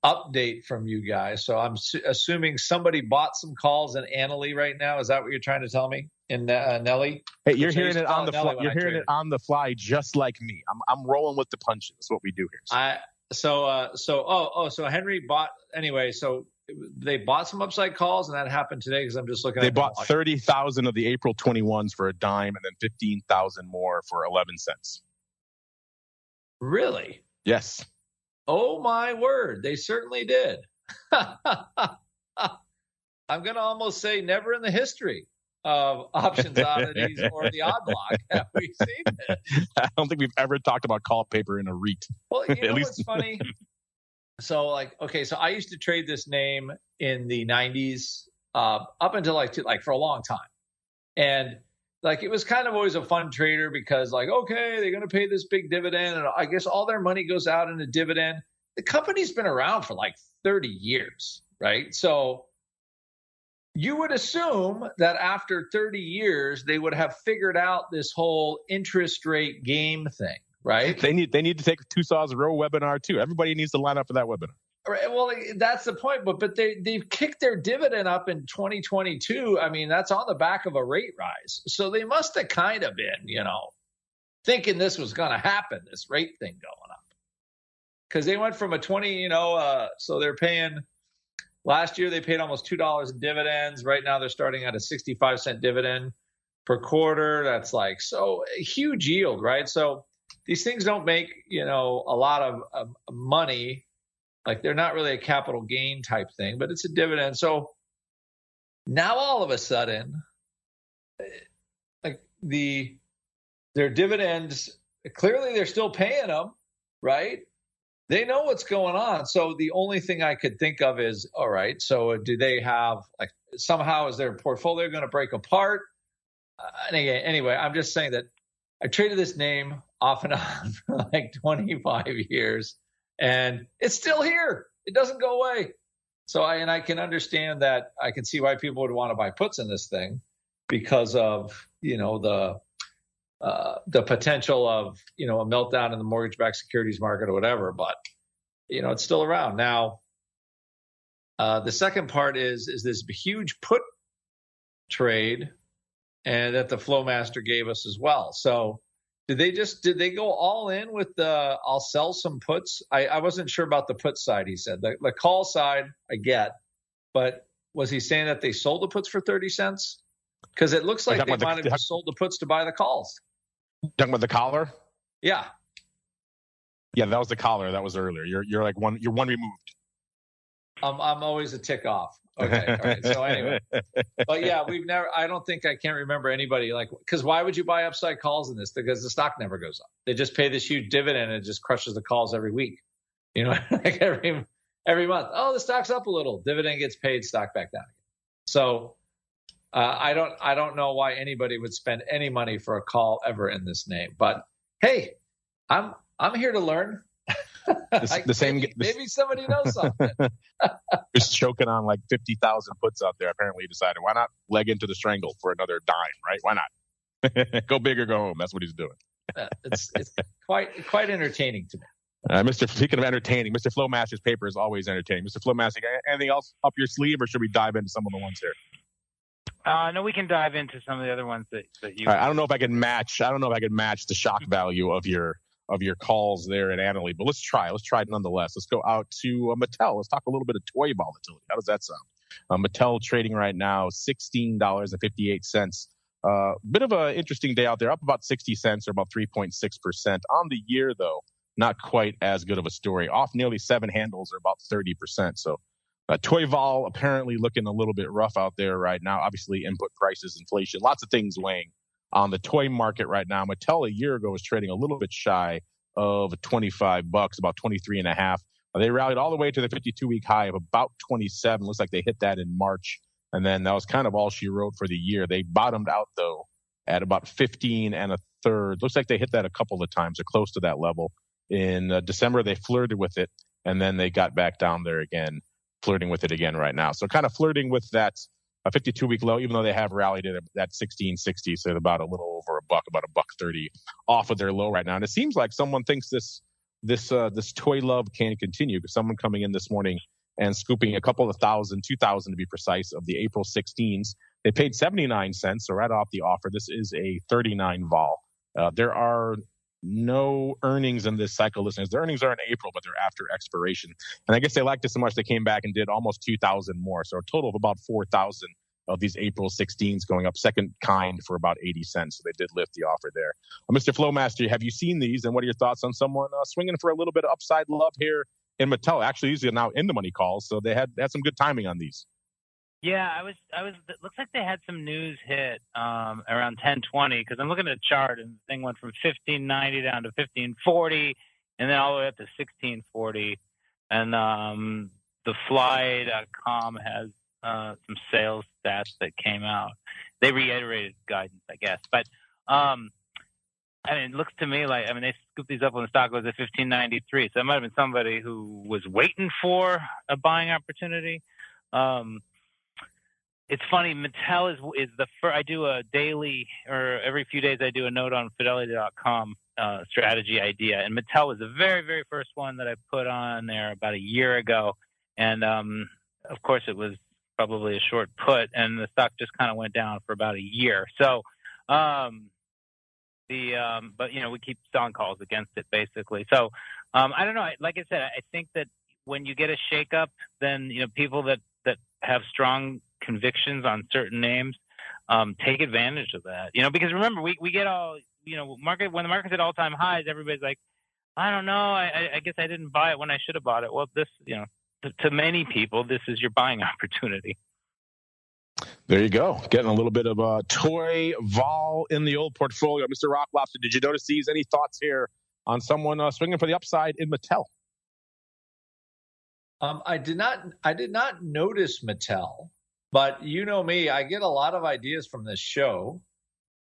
update from you guys. So I'm assuming somebody bought some calls in Annaly right now. Is that what you're trying to tell me? In Nelly? Hey, you're hearing it on the fly. You're hearing it on the fly, just like me. I'm rolling with the punches. That's what we do here. So Henry bought anyway. So they bought some upside calls, and that happened today because I'm just looking. They bought 30,000 of the April 21s for a dime, and then 15,000 more for 11 cents. Really? Yes. Oh my word! They certainly did. I'm going to almost say never in the history of Options Oddities or the Odd Block have we seen this. I don't think we've ever talked about call paper in a REIT. Well, what's funny? So I used to trade this name in the 90s up until like for a long time. And it was kind of always a fun trader because okay, they're going to pay this big dividend. And I guess all their money goes out in a dividend. The company's been around for 30 years, right? So you would assume that after 30 years, they would have figured out this whole interest rate game thing, right? They need to take TOSAW's Row webinar too. Everybody needs to line up for that webinar. Right. Well, that's the point. But they've kicked their dividend up in 2022. I mean, that's on the back of a rate rise. So they must have kind of been, thinking this was going to happen, this rate thing going up. Because they went from a 20, so they're paying. Last year, they paid almost $2 in dividends. Right now, they're starting at a 65-cent dividend per quarter. That's so a huge yield, right? So these things don't make, a lot of money. They're not really a capital gain type thing, but it's a dividend. So now all of a sudden, their dividends, clearly they're still paying them, right? They know what's going on. So the only thing I could think of is, all right, so do they have somehow is their portfolio going to break apart? Anyway, I'm just saying that I traded this name off and on for 25 years, and it's still here. It doesn't go away. So I can understand that. I can see why people would want to buy puts in this thing because of the potential of, a meltdown in the mortgage-backed securities market or whatever, but, it's still around. Now, the second part is this huge put trade and that the FLOWMASTER gave us as well. So did they go all in with the, I'll sell some puts? I wasn't sure about the put side, he said. The call side, I get, but was he saying that they sold the puts for 30 cents? Because it looks like they might have just sold the puts to buy the calls. Talking about the collar? Yeah. Yeah, that was the caller. That was earlier. You're like one removed. I'm always a tick off. Okay. All right. So anyway, but yeah, I can't remember anybody because why would you buy upside calls in this? Because the stock never goes up. They just pay this huge dividend and it just crushes the calls every week. Like every month. Oh, the stock's up a little. Dividend gets paid, stock back down again. So I don't know why anybody would spend any money for a call ever in this name. But hey, I'm here to learn. Maybe somebody knows something. Just choking on like 50,000 puts out there. Apparently, he decided why not leg into the strangle for another dime, right? Why not? Go big or go home. That's what he's doing. It's quite entertaining to me. Speaking of entertaining, Mr. Flowmaster's paper is always entertaining. Mr. Flowmaster, anything else up your sleeve, or should we dive into some of the ones here? No, we can dive into some of the other ones that you. All right, I don't know if I can match the shock value of your calls there at Annaly, but let's try it nonetheless. Let's go out to Mattel. Let's talk a little bit of toy volatility. How does that sound? Mattel trading right now $16.58. Bit of an interesting day out there, up about 60 cents or about 3.6%. On the year, though, not quite as good of a story. Off nearly 7 handles or about 30%. So toy vol apparently looking a little bit rough out there right now. Obviously, input prices, inflation, lots of things weighing on the toy market right now. Mattel a year ago was trading a little bit shy of $25, about 23.5. They rallied all the way to the 52-week high of about 27. Looks like they hit that in March, and then that was kind of all she wrote for the year. They bottomed out though at about 15 1/3. Looks like they hit that a couple of times or close to that level. In December, they flirted with it, and then they got back down there again, flirting with it again right now. So kind of flirting with that a 52-week low, even though they have rallied it at that 1660, so about a little over $1, about $1.30 off of their low right now. And it seems like someone thinks this toy love can continue, because someone coming in this morning and scooping a couple of thousand, 2,000 to be precise, of the April 16s. They paid 79 cents, so right off the offer. This is a 39 vol. There are no earnings in this cycle, listeners. The earnings are in April, but they're after expiration. And I guess they liked it so much they came back and did almost 2,000 more. So a total of about 4,000 of these April 16s going up second kind for about 80 cents. So they did lift the offer there. Mr. Flowmaster, have you seen these? And what are your thoughts on someone swinging for a little bit of upside love here in Mattel? Actually, these are now in the money calls, so they had some good timing on these. Yeah, I was. It looks like they had some news hit around 10:20, because I'm looking at a chart and the thing went from 1590 down to 1540, and then all the way up to 1640. And the Fly.com has some sales stats that came out. They reiterated guidance, I guess, but it looks to me like they scooped these up when the stock was at 1593. So it might have been somebody who was waiting for a buying opportunity. It's funny, Mattel is the first. I do a daily, or every few days I do a note on Fidelity.com strategy idea, and Mattel was the very, very first one that I put on there about a year ago. And of course, it was probably a short put, and the stock just kind of went down for about a year. So, but we keep selling calls against it basically. So I don't know. Like I said, I think that when you get a shakeup, then people that have strong convictions on certain names take advantage of that. Because remember, we get all when the market's at all-time highs, everybody's like, I don't know, I guess I didn't buy it when I should have bought it. Well, this to many people, this is your buying opportunity. There you go. Getting a little bit of a toy vol in the old portfolio. Mr. Rock Lobster, did you notice these? Any thoughts here on someone swinging for the upside in Mattel? I did not notice Mattel, but you know me, I get a lot of ideas from this show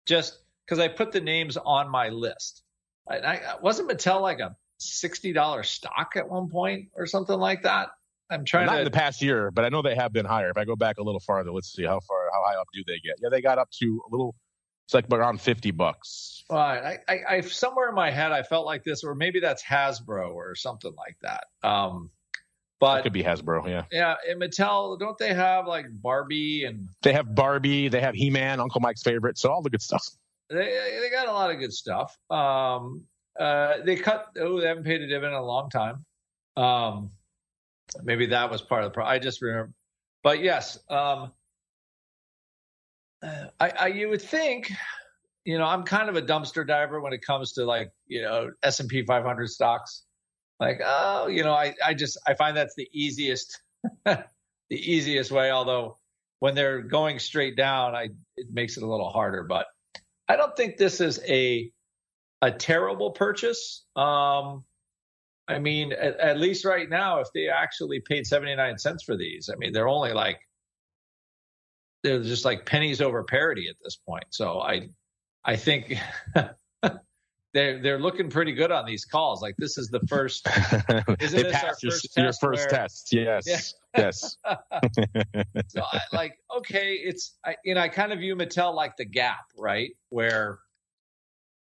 just because I put the names on my list. I wasn't Mattel like a $60 stock at one point or something like that? Not in the past year, but I know they have been higher. If I go back a little farther, let's see how high up do they get? Yeah, they got up to a little. It's like around $50. Well, I somewhere in my head I felt like this, or maybe that's Hasbro or something like that. But it could be Hasbro, yeah. Yeah, in Mattel, don't they have like Barbie and? They have Barbie. They have He-Man, Uncle Mike's favorite. So all the good stuff. They got a lot of good stuff. They haven't paid a dividend in a long time. Maybe that was part of the problem. I just remember. But yes, you would think I'm kind of a dumpster diver when it comes to like, S&P 500 stocks. Like, I find that's the easiest, the easiest way. Although when they're going straight down, it makes it a little harder. But I don't think this is a terrible purchase. I mean, at least right now, if they actually paid 79 cents for these, I mean, they're just like pennies over parity at this point. So I think they're looking pretty good on these calls. Like this is the first. Isn't this our first test? Yes. Yeah. Yes. So I kind of view Mattel like the Gap, right? Where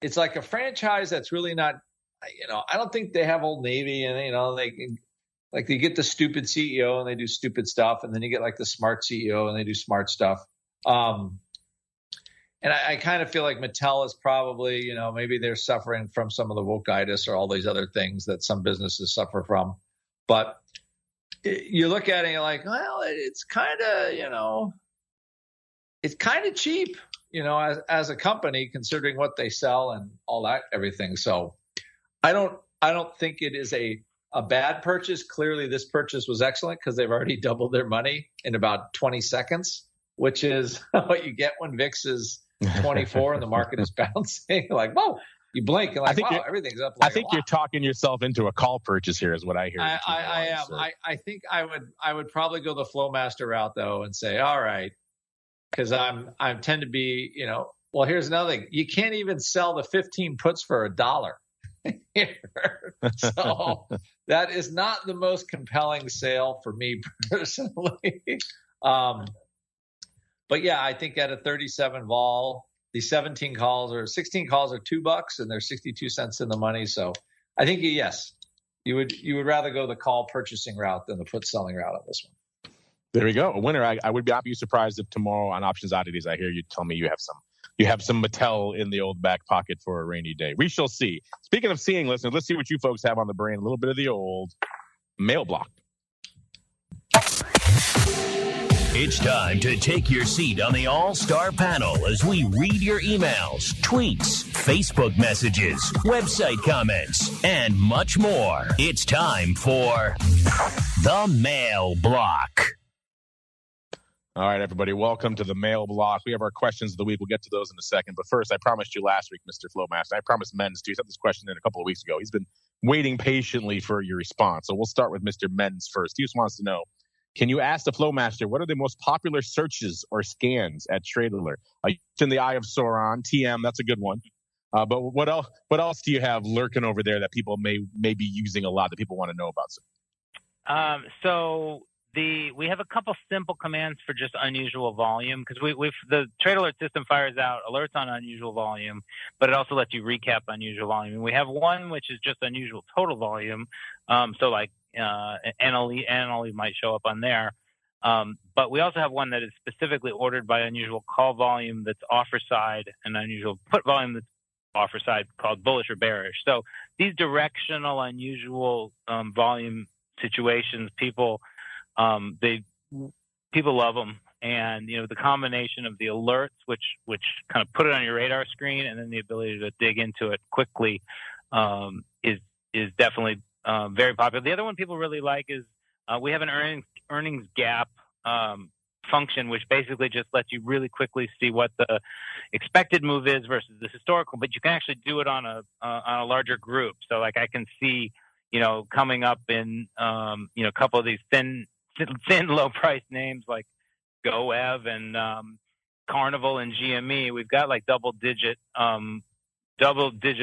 it's like a franchise that's really not. I don't think they have Old Navy, and they get the stupid CEO and they do stupid stuff, and then you get like the smart CEO and they do smart stuff. And I kind of feel like Mattel is probably, maybe they're suffering from some of the wokeitis or all these other things that some businesses suffer from. But you look at it and you're like, well, it's kind of, it's kind of cheap, as a company considering what they sell and all that, everything. So I don't think it is a bad purchase. Clearly, this purchase was excellent because they've already doubled their money in about 20 seconds, which is what you get when VIX is 24 and the market is bouncing. Like, whoa, you blink and wow, everything's up. I think you're talking yourself into a call purchase here is what I hear. I am. So. I think I would probably go the FLOWMASTER route though and say, all right, because I tend to be, well, here's another thing. You can't even sell the 15 puts for $1. So that is not the most compelling sale for me personally. But yeah, I think at a 37 vol, the 16 calls are $2 and there's 62 cents in the money. So I think yes, you would rather go the call purchasing route than the put selling route on this one. There we go. A winner. I would not be surprised if tomorrow on Options Oddities I hear you tell me you have some Mattel in the old back pocket for a rainy day. We shall see. Speaking of seeing, listeners, let's see what you folks have on the brain. A little bit of the old mail block. It's time to take your seat on the All-Star panel as we read your emails, tweets, Facebook messages, website comments, and much more. It's time for the Mail Block. All right, everybody, welcome to the Mail Block. We have our questions of the week. We'll get to those in a second. But first, I promised you last week, Mr. FLOWMASTER. I promised Men's, too. He sent this question in a couple of weeks ago. He's been waiting patiently for your response. So we'll start with Mr. Men's first. He just wants to know, can you ask the FLOWMASTER, what are the most popular searches or scans at Trade Alert? I mentioned the Eye of Sauron, TM, that's a good one. But what else do you have lurking over there that people may be using a lot that people want to know about? So we have a couple simple commands for just unusual volume because the Trade Alert system fires out alerts on unusual volume, but it also lets you recap unusual volume. And we have one which is just unusual total volume. So like NLE might show up on there. But we also have one that is specifically ordered by unusual call volume that's offer side and unusual put volume that's offer side called bullish or bearish. So these directional unusual volume situations, people love them. And, the combination of the alerts, which kind of put it on your radar screen, and then the ability to dig into it quickly is definitely very popular. The other one people really like is we have an earnings gap function, which basically just lets you really quickly see what the expected move is versus the historical, but you can actually do it on a larger group. So like I can see, coming up in, a couple of these thin low price names like GoEv and Carnival and GME, we've got like double digit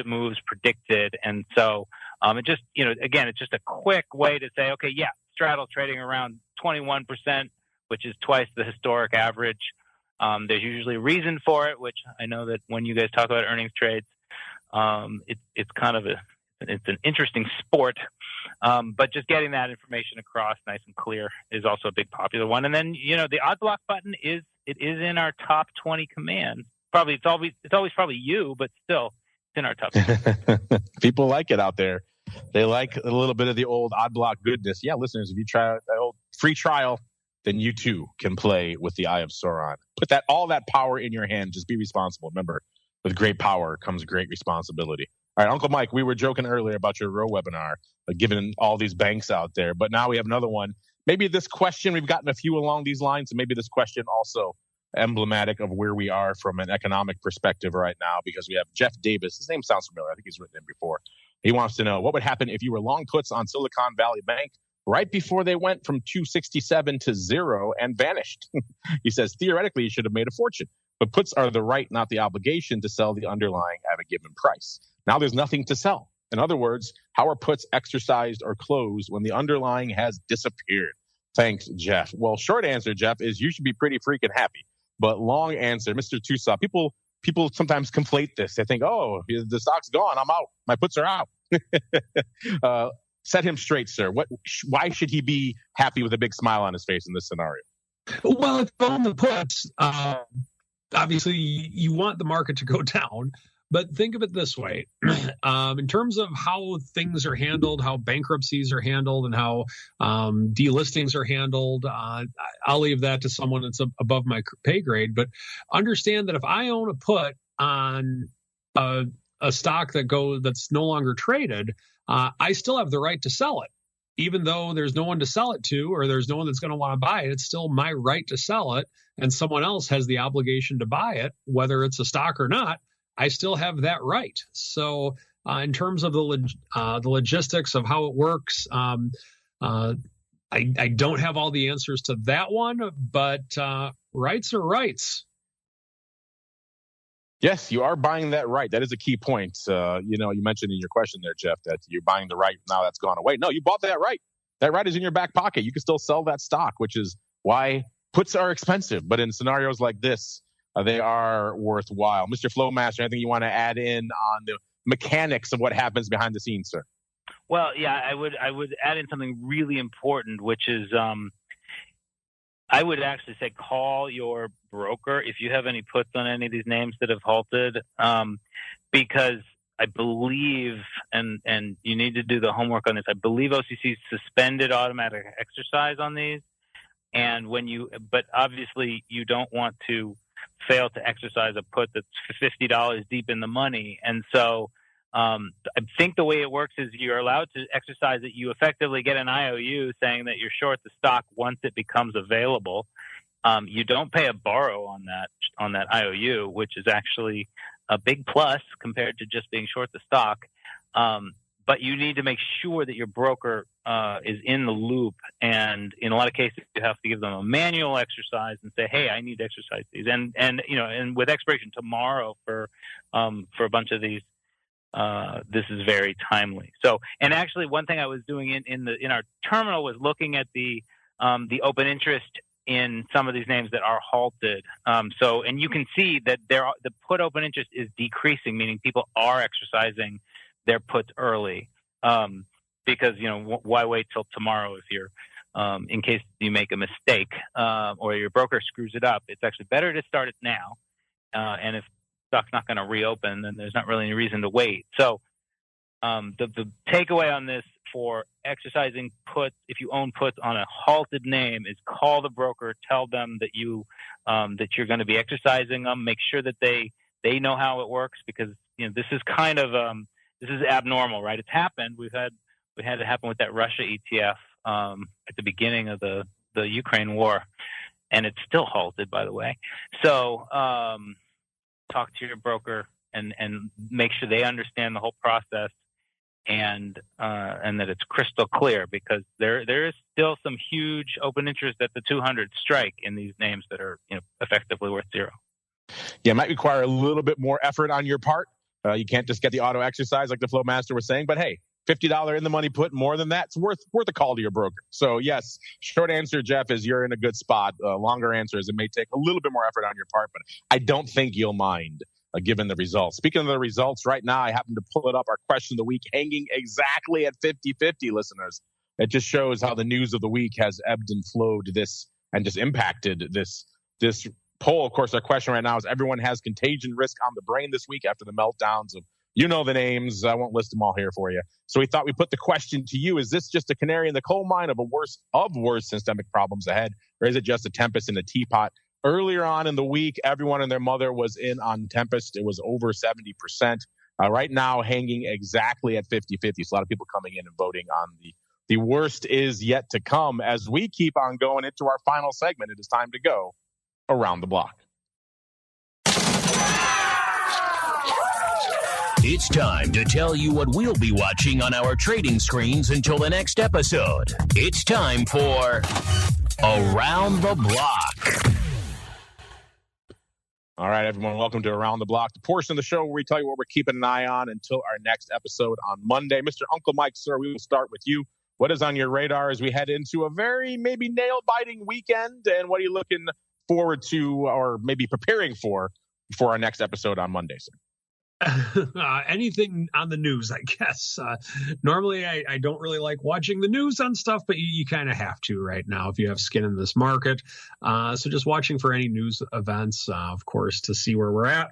moves predicted. And so it just, again, it's just a quick way to say, okay, yeah, straddle trading around 21%, which is twice the historic average. There's usually a reason for it, which I know that when you guys talk about earnings trades, it's kind of it's an interesting sport. But just getting that information across nice and clear is also a big popular one. And then, the odd block button is in our top 20 commands. Probably it's always probably you, but still it's in our top 20. People like it out there. They like a little bit of the old odd block goodness. Yeah, listeners, if you try the old free trial, then you too can play with the Eye of Sauron. Put all that power in your hand. Just be responsible. Remember, with great power comes great responsibility. All right, Uncle Mike, we were joking earlier about your row webinar, given all these banks out there, but now we have another one. Maybe this question, we've gotten a few along these lines, and maybe this question also emblematic of where we are from an economic perspective right now, because we have Jeff Davis. His name sounds familiar. I think he's written in before. He wants to know, what would happen if you were long puts on Silicon Valley Bank right before they went from 267 to 0 and vanished? He says, theoretically, you should have made a fortune, but puts are the right, not the obligation to sell the underlying at a given price. Now there's nothing to sell. In other words, how are puts exercised or closed when the underlying has disappeared? Thanks, Jeff. Well, short answer, Jeff, is you should be pretty freaking happy. But long answer, Mr. TOSAW, people sometimes conflate this. They think, oh, the stock's gone. I'm out. My puts are out. Set him straight, sir. Why should he be happy with a big smile on his face in this scenario? Well, if on the puts, obviously you want the market to go down. But think of it this way, in terms of how things are handled, how bankruptcies are handled, and how delistings are handled, I'll leave that to someone that's above my pay grade. But understand that if I own a put on a stock that's no longer traded, I still have the right to sell it. Even though there's no one to sell it to, or there's no one that's going to want to buy it, it's still my right to sell it, and someone else has the obligation to buy it, whether it's a stock or not. I still have that right. So in terms of the logistics of how it works, I don't have all the answers to that one, but rights are rights. Yes, you are buying that right. That is a key point. You mentioned in your question there, Jeff, that you're buying the right. Now that's gone away. No, you bought that right. That right is in your back pocket. You can still sell that stock, which is why puts are expensive. But in scenarios like this, they are worthwhile. Mr. FLOWMASTER, anything you want to add in on the mechanics of what happens behind the scenes, sir? Well, yeah, I would add in something really important, which is I would actually say call your broker if you have any puts on any of these names that have halted, because I believe, and you need to do the homework on this, I believe OCC suspended automatic exercise on these, but obviously you don't want to fail to exercise a put that's $50 deep in the money. And so I think the way it works is you're allowed to exercise it. You effectively get an IOU saying that you're short the stock once it becomes available. You don't pay a borrow on that IOU, which is actually a big plus compared to just being short the stock. But you need to make sure that your broker is in the loop. And in a lot of cases, you have to give them a manual exercise and say, hey, I need to exercise these. And with expiration tomorrow for a bunch of these, this is very timely. So, and actually one thing I was doing in our terminal was looking at the open interest in some of these names that are halted. And you can see that the put open interest is decreasing, meaning people are exercising their puts early, because why wait till tomorrow if you're in case you make a mistake or your broker screws it up. It's actually better to start it now, and if stock's not going to reopen, then there's not really any reason to wait. So the takeaway on this for exercising puts, if you own puts on a halted name, is call the broker, tell them that that you're going to be exercising them, make sure that they know how it works, because this is kind of this is abnormal, right? It's happened. We had it happen with that Russia ETF at the beginning of the Ukraine war, and it's still halted, by the way. So talk to your broker and make sure they understand the whole process and that it's crystal clear, because there is still some huge open interest at the 200 strike in these names that are effectively worth zero. Yeah, it might require a little bit more effort on your part. You can't just get the auto exercise like the FLOWMASTER was saying, but hey, $50 in the money put, more than that, it's worth a call to your broker. So yes, short answer, Jeff, is you're in a good spot. Longer answer is it may take a little bit more effort on your part, but I don't think you'll mind given the results. Speaking of the results, right now I happen to pull it up, our question of the week, hanging exactly at 50-50, listeners. It just shows how the news of the week has ebbed and flowed this and just impacted this poll. Of course, our question right now is, everyone has contagion risk on the brain this week after the meltdowns of, the names. I won't list them all here for you. So we thought we'd put the question to you. Is this just a canary in the coal mine of worse systemic problems ahead? Or is it just a tempest in a teapot? Earlier on in the week, everyone and their mother was in on Tempest. It was over 70%. Right now, hanging exactly at 50-50. So a lot of people coming in and voting on the worst is yet to come. As we keep on going into our final segment, it is time to go around the block. It's time to tell you what we'll be watching on our trading screens until the next episode. It's time for Around the Block. All right, everyone, welcome to Around the Block, the portion of the show where we tell you what we're keeping an eye on until our next episode on Monday. Mr. Uncle Mike, sir, we will start with you. What is on your radar as we head into a very maybe nail-biting weekend, and what are you looking forward to or maybe preparing for our next episode on Monday, sir? Anything on the news, I guess. Normally, I don't really like watching the news on stuff, but you kind of have to right now if you have skin in this market. So just watching for any news events, of course, to see where we're at.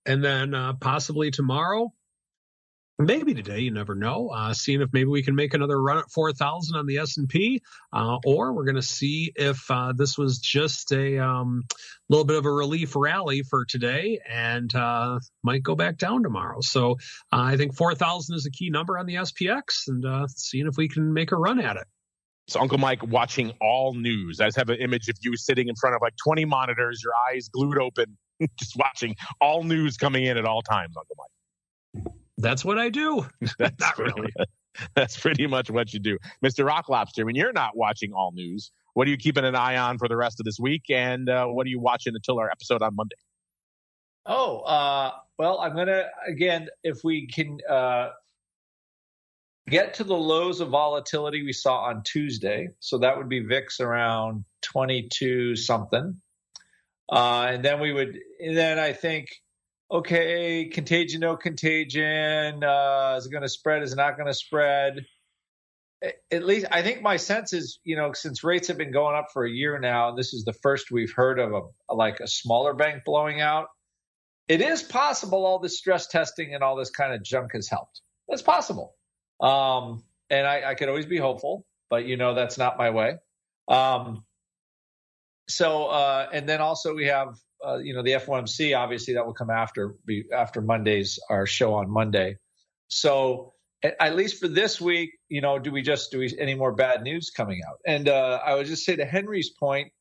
And then possibly tomorrow, maybe today, you never know, seeing if maybe we can make another run at 4,000 on the S&P, or we're going to see if this was just a little bit of a relief rally for today and might go back down tomorrow. So I think 4,000 is a key number on the SPX, and seeing if we can make a run at it. So Uncle Mike watching all news. I just have an image of you sitting in front of like 20 monitors, your eyes glued open, just watching all news coming in at all times, Uncle Mike. That's what I do. Not really. That's pretty much what you do. Mr. Rock Lobster, when you're not watching all news, what are you keeping an eye on for the rest of this week? And what are you watching until our episode on Monday? Well, I'm going to, again, if we can get to the lows of volatility we saw on Tuesday. So that would be VIX around 22 something. And then I think, okay, contagion, no contagion. Is it going to spread? Is it not going to spread? At least I think my sense is, since rates have been going up for a year now, and this is the first we've heard of a smaller bank blowing out. It is possible all this stress testing and all this kind of junk has helped. That's possible. And I could always be hopeful, but that's not my way. And then also we have, the FOMC, obviously that will come after Monday's, our show on Monday. So at least for this week, do we any more bad news coming out? And I would just say to Henry's point,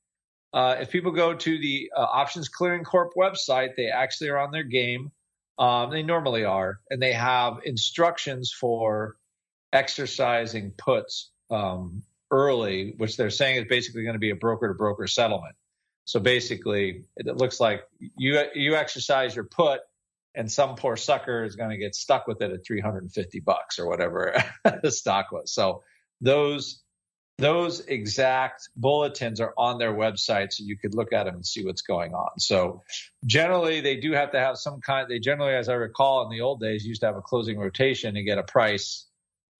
if people go to the Options Clearing Corp website, they actually are on their game. They normally are, and they have instructions for exercising puts early, which they're saying is basically going to be a broker-to-broker settlement. So basically, it looks like you exercise your put, and some poor sucker is going to get stuck with it at $350 or whatever the stock was. So those exact bulletins are on their website, so you could look at them and see what's going on. So generally, they do have to have some kind. They generally, as I recall, in the old days, used to have a closing rotation and get a price,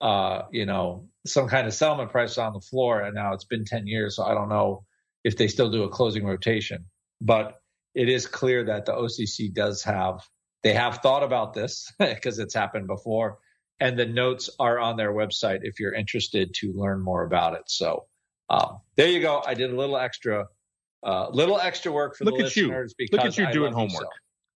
some kind of settlement price on the floor. And now it's been 10 years, so I don't know if they still do a closing rotation. But it is clear that the OCC they have thought about this because it's happened before. And the notes are on their website if you're interested to learn more about it. So there you go. I did a little extra work for the listeners. Look at you doing homework.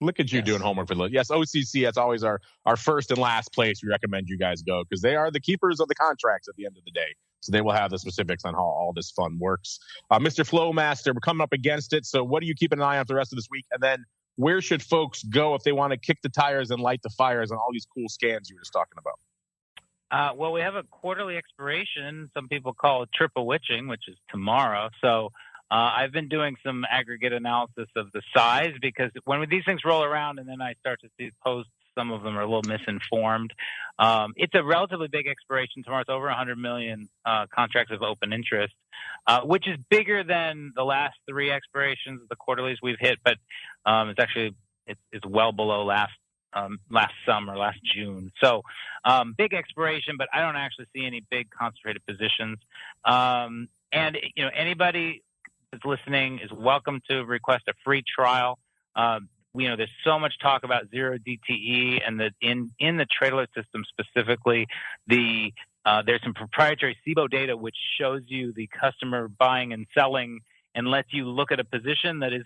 Look at you doing homework for the Yes, OCC, that's always our first and last place we recommend you guys go because they are the keepers of the contracts at the end of the day. So they will have the specifics on how all this fun works. Mr. FLOWMASTER, we're coming up against it. So what are you keeping an eye on for the rest of this week? And then where should folks go if they want to kick the tires and light the fires on all these cool scans you were just talking about? Well, we have a quarterly expiration. Some people call it triple witching, which is tomorrow. So I've been doing some aggregate analysis of the size because when these things roll around and then I start to see posts, some of them are a little misinformed. It's a relatively big expiration tomorrow. It's over 100 million contracts of open interest, which is bigger than the last three expirations of the quarterlies we've hit, but it's well below last summer, last June. So big expiration, but I don't actually see any big concentrated positions. And anybody that's listening is welcome to request a free trial. There's so much talk about zero DTE and in the trade alert system specifically, there's some proprietary CBOE data which shows you the customer buying and selling and lets you look at a position that is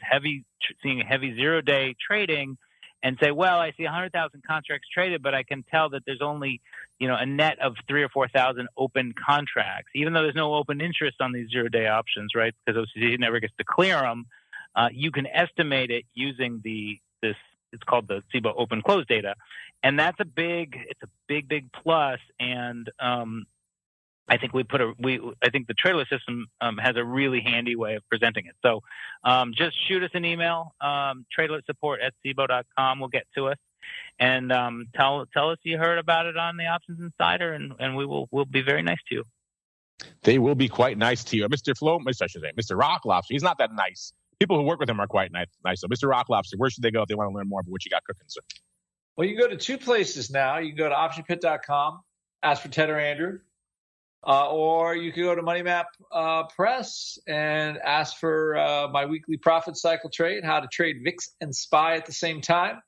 seeing heavy 0-day trading and say, well, I see 100,000 contracts traded, but I can tell that there's only, a net of 3,000 or 4,000 open contracts, even though there's no open interest on these 0-day options, right? Because OCC never gets to clear them. You can estimate it using it's called the CBOE open close data. And that's a big plus. And, I think I think the Traderless system has a really handy way of presenting it. So just shoot us an email, traderlesssupport@cbo.com. We'll get to us, and tell us you heard about it on the Options Insider, and we'll be very nice to you. They will be quite nice to you. Mr. Rock Lobster, he's not that nice. People who work with him are quite nice. So Mr. Rock Lobster, where should they go if they want to learn more about what you got cooking, sir? Well, you can go to two places now. You can go to optionpit.com, ask for Ted or Andrew. Or you could go to Money Map Press and ask for my weekly profit cycle trade, how to trade VIX and SPY at the same time.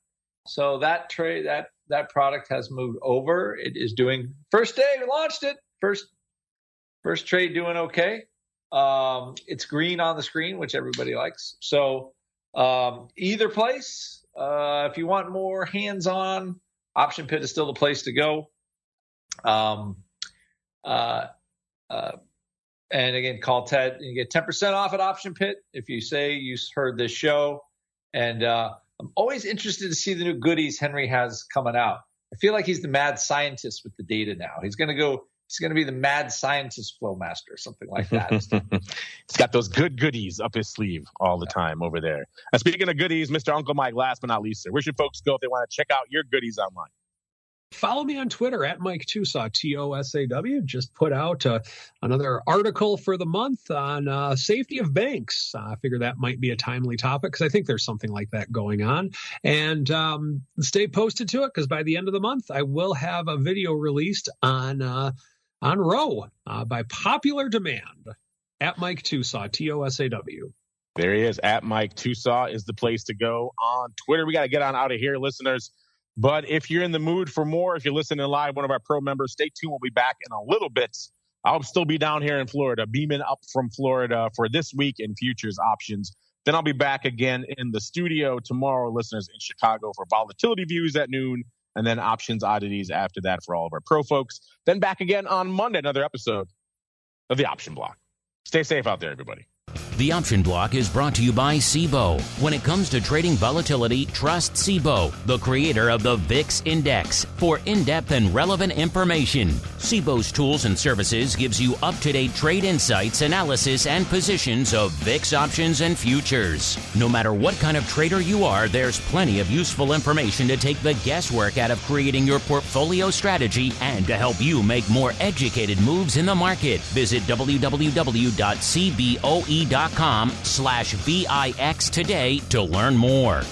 So that trade, that product has moved over. It is doing first day we launched it. First trade doing okay. It's green on the screen, which everybody likes. So either place, if you want more hands-on, Option Pit is still the place to go. And again, call Ted and you get 10% off at Option Pit if you say you heard this show. And I'm always interested to see the new goodies Henry has coming out. I feel like he's the mad scientist with the data now. He's going to be the mad scientist FLOWMASTER, something like that. He's got those good goodies up his sleeve all the time over there. And speaking of goodies, Mr. Uncle Mike, last but not least, sir, where should folks go if they want to check out your goodies online? Follow me on Twitter at Mike TOSAW, TOSAW. Just put out another article for the month on safety of banks. I figure that might be a timely topic because I think there's something like that going on. And stay posted to it because by the end of the month, I will have a video released on Roe by popular demand at Mike TOSAW, TOSAW. There he is. At Mike TOSAW is the place to go on Twitter. We got to get on out of here, listeners. But if you're in the mood for more, if you're listening live, one of our pro members, stay tuned. We'll be back in a little bit. I'll still be down here in Florida, beaming up from Florida for this week in futures options. Then I'll be back again in the studio tomorrow, listeners, in Chicago for volatility views at noon, and then options oddities after that for all of our pro folks. Then back again on Monday, another episode of the Option Block. Stay safe out there, everybody. The Option Block is brought to you by CBOE. When it comes to trading volatility, trust CBOE, the creator of the VIX Index, for in-depth and relevant information. CBOE's tools and services gives you up-to-date trade insights, analysis, and positions of VIX options and futures. No matter what kind of trader you are, there's plenty of useful information to take the guesswork out of creating your portfolio strategy and to help you make more educated moves in the market. Visit www.cboe.com/VIX today to learn more.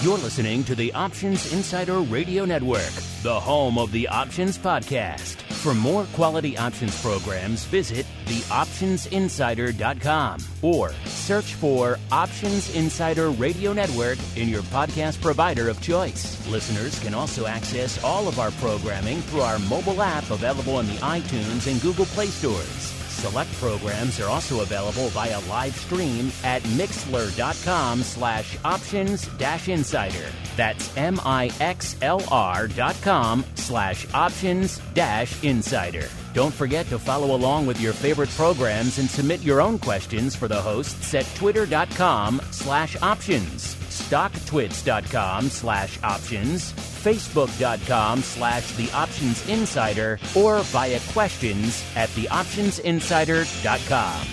You're listening to the Options Insider Radio Network, the home of the Options Podcast. For more quality options programs, visit theoptionsinsider.com or search for Options Insider Radio Network in your podcast provider of choice. Listeners can also access all of our programming through our mobile app available in the iTunes and Google Play stores. Select programs are also available via live stream at mixlr.com/options-insider. That's mixlr.com/options-insider. Don't forget to follow along with your favorite programs and submit your own questions for the hosts at twitter.com/options, stocktwits.com/options, facebook.com/theoptionsinsider, or via questions at theoptionsinsider.com.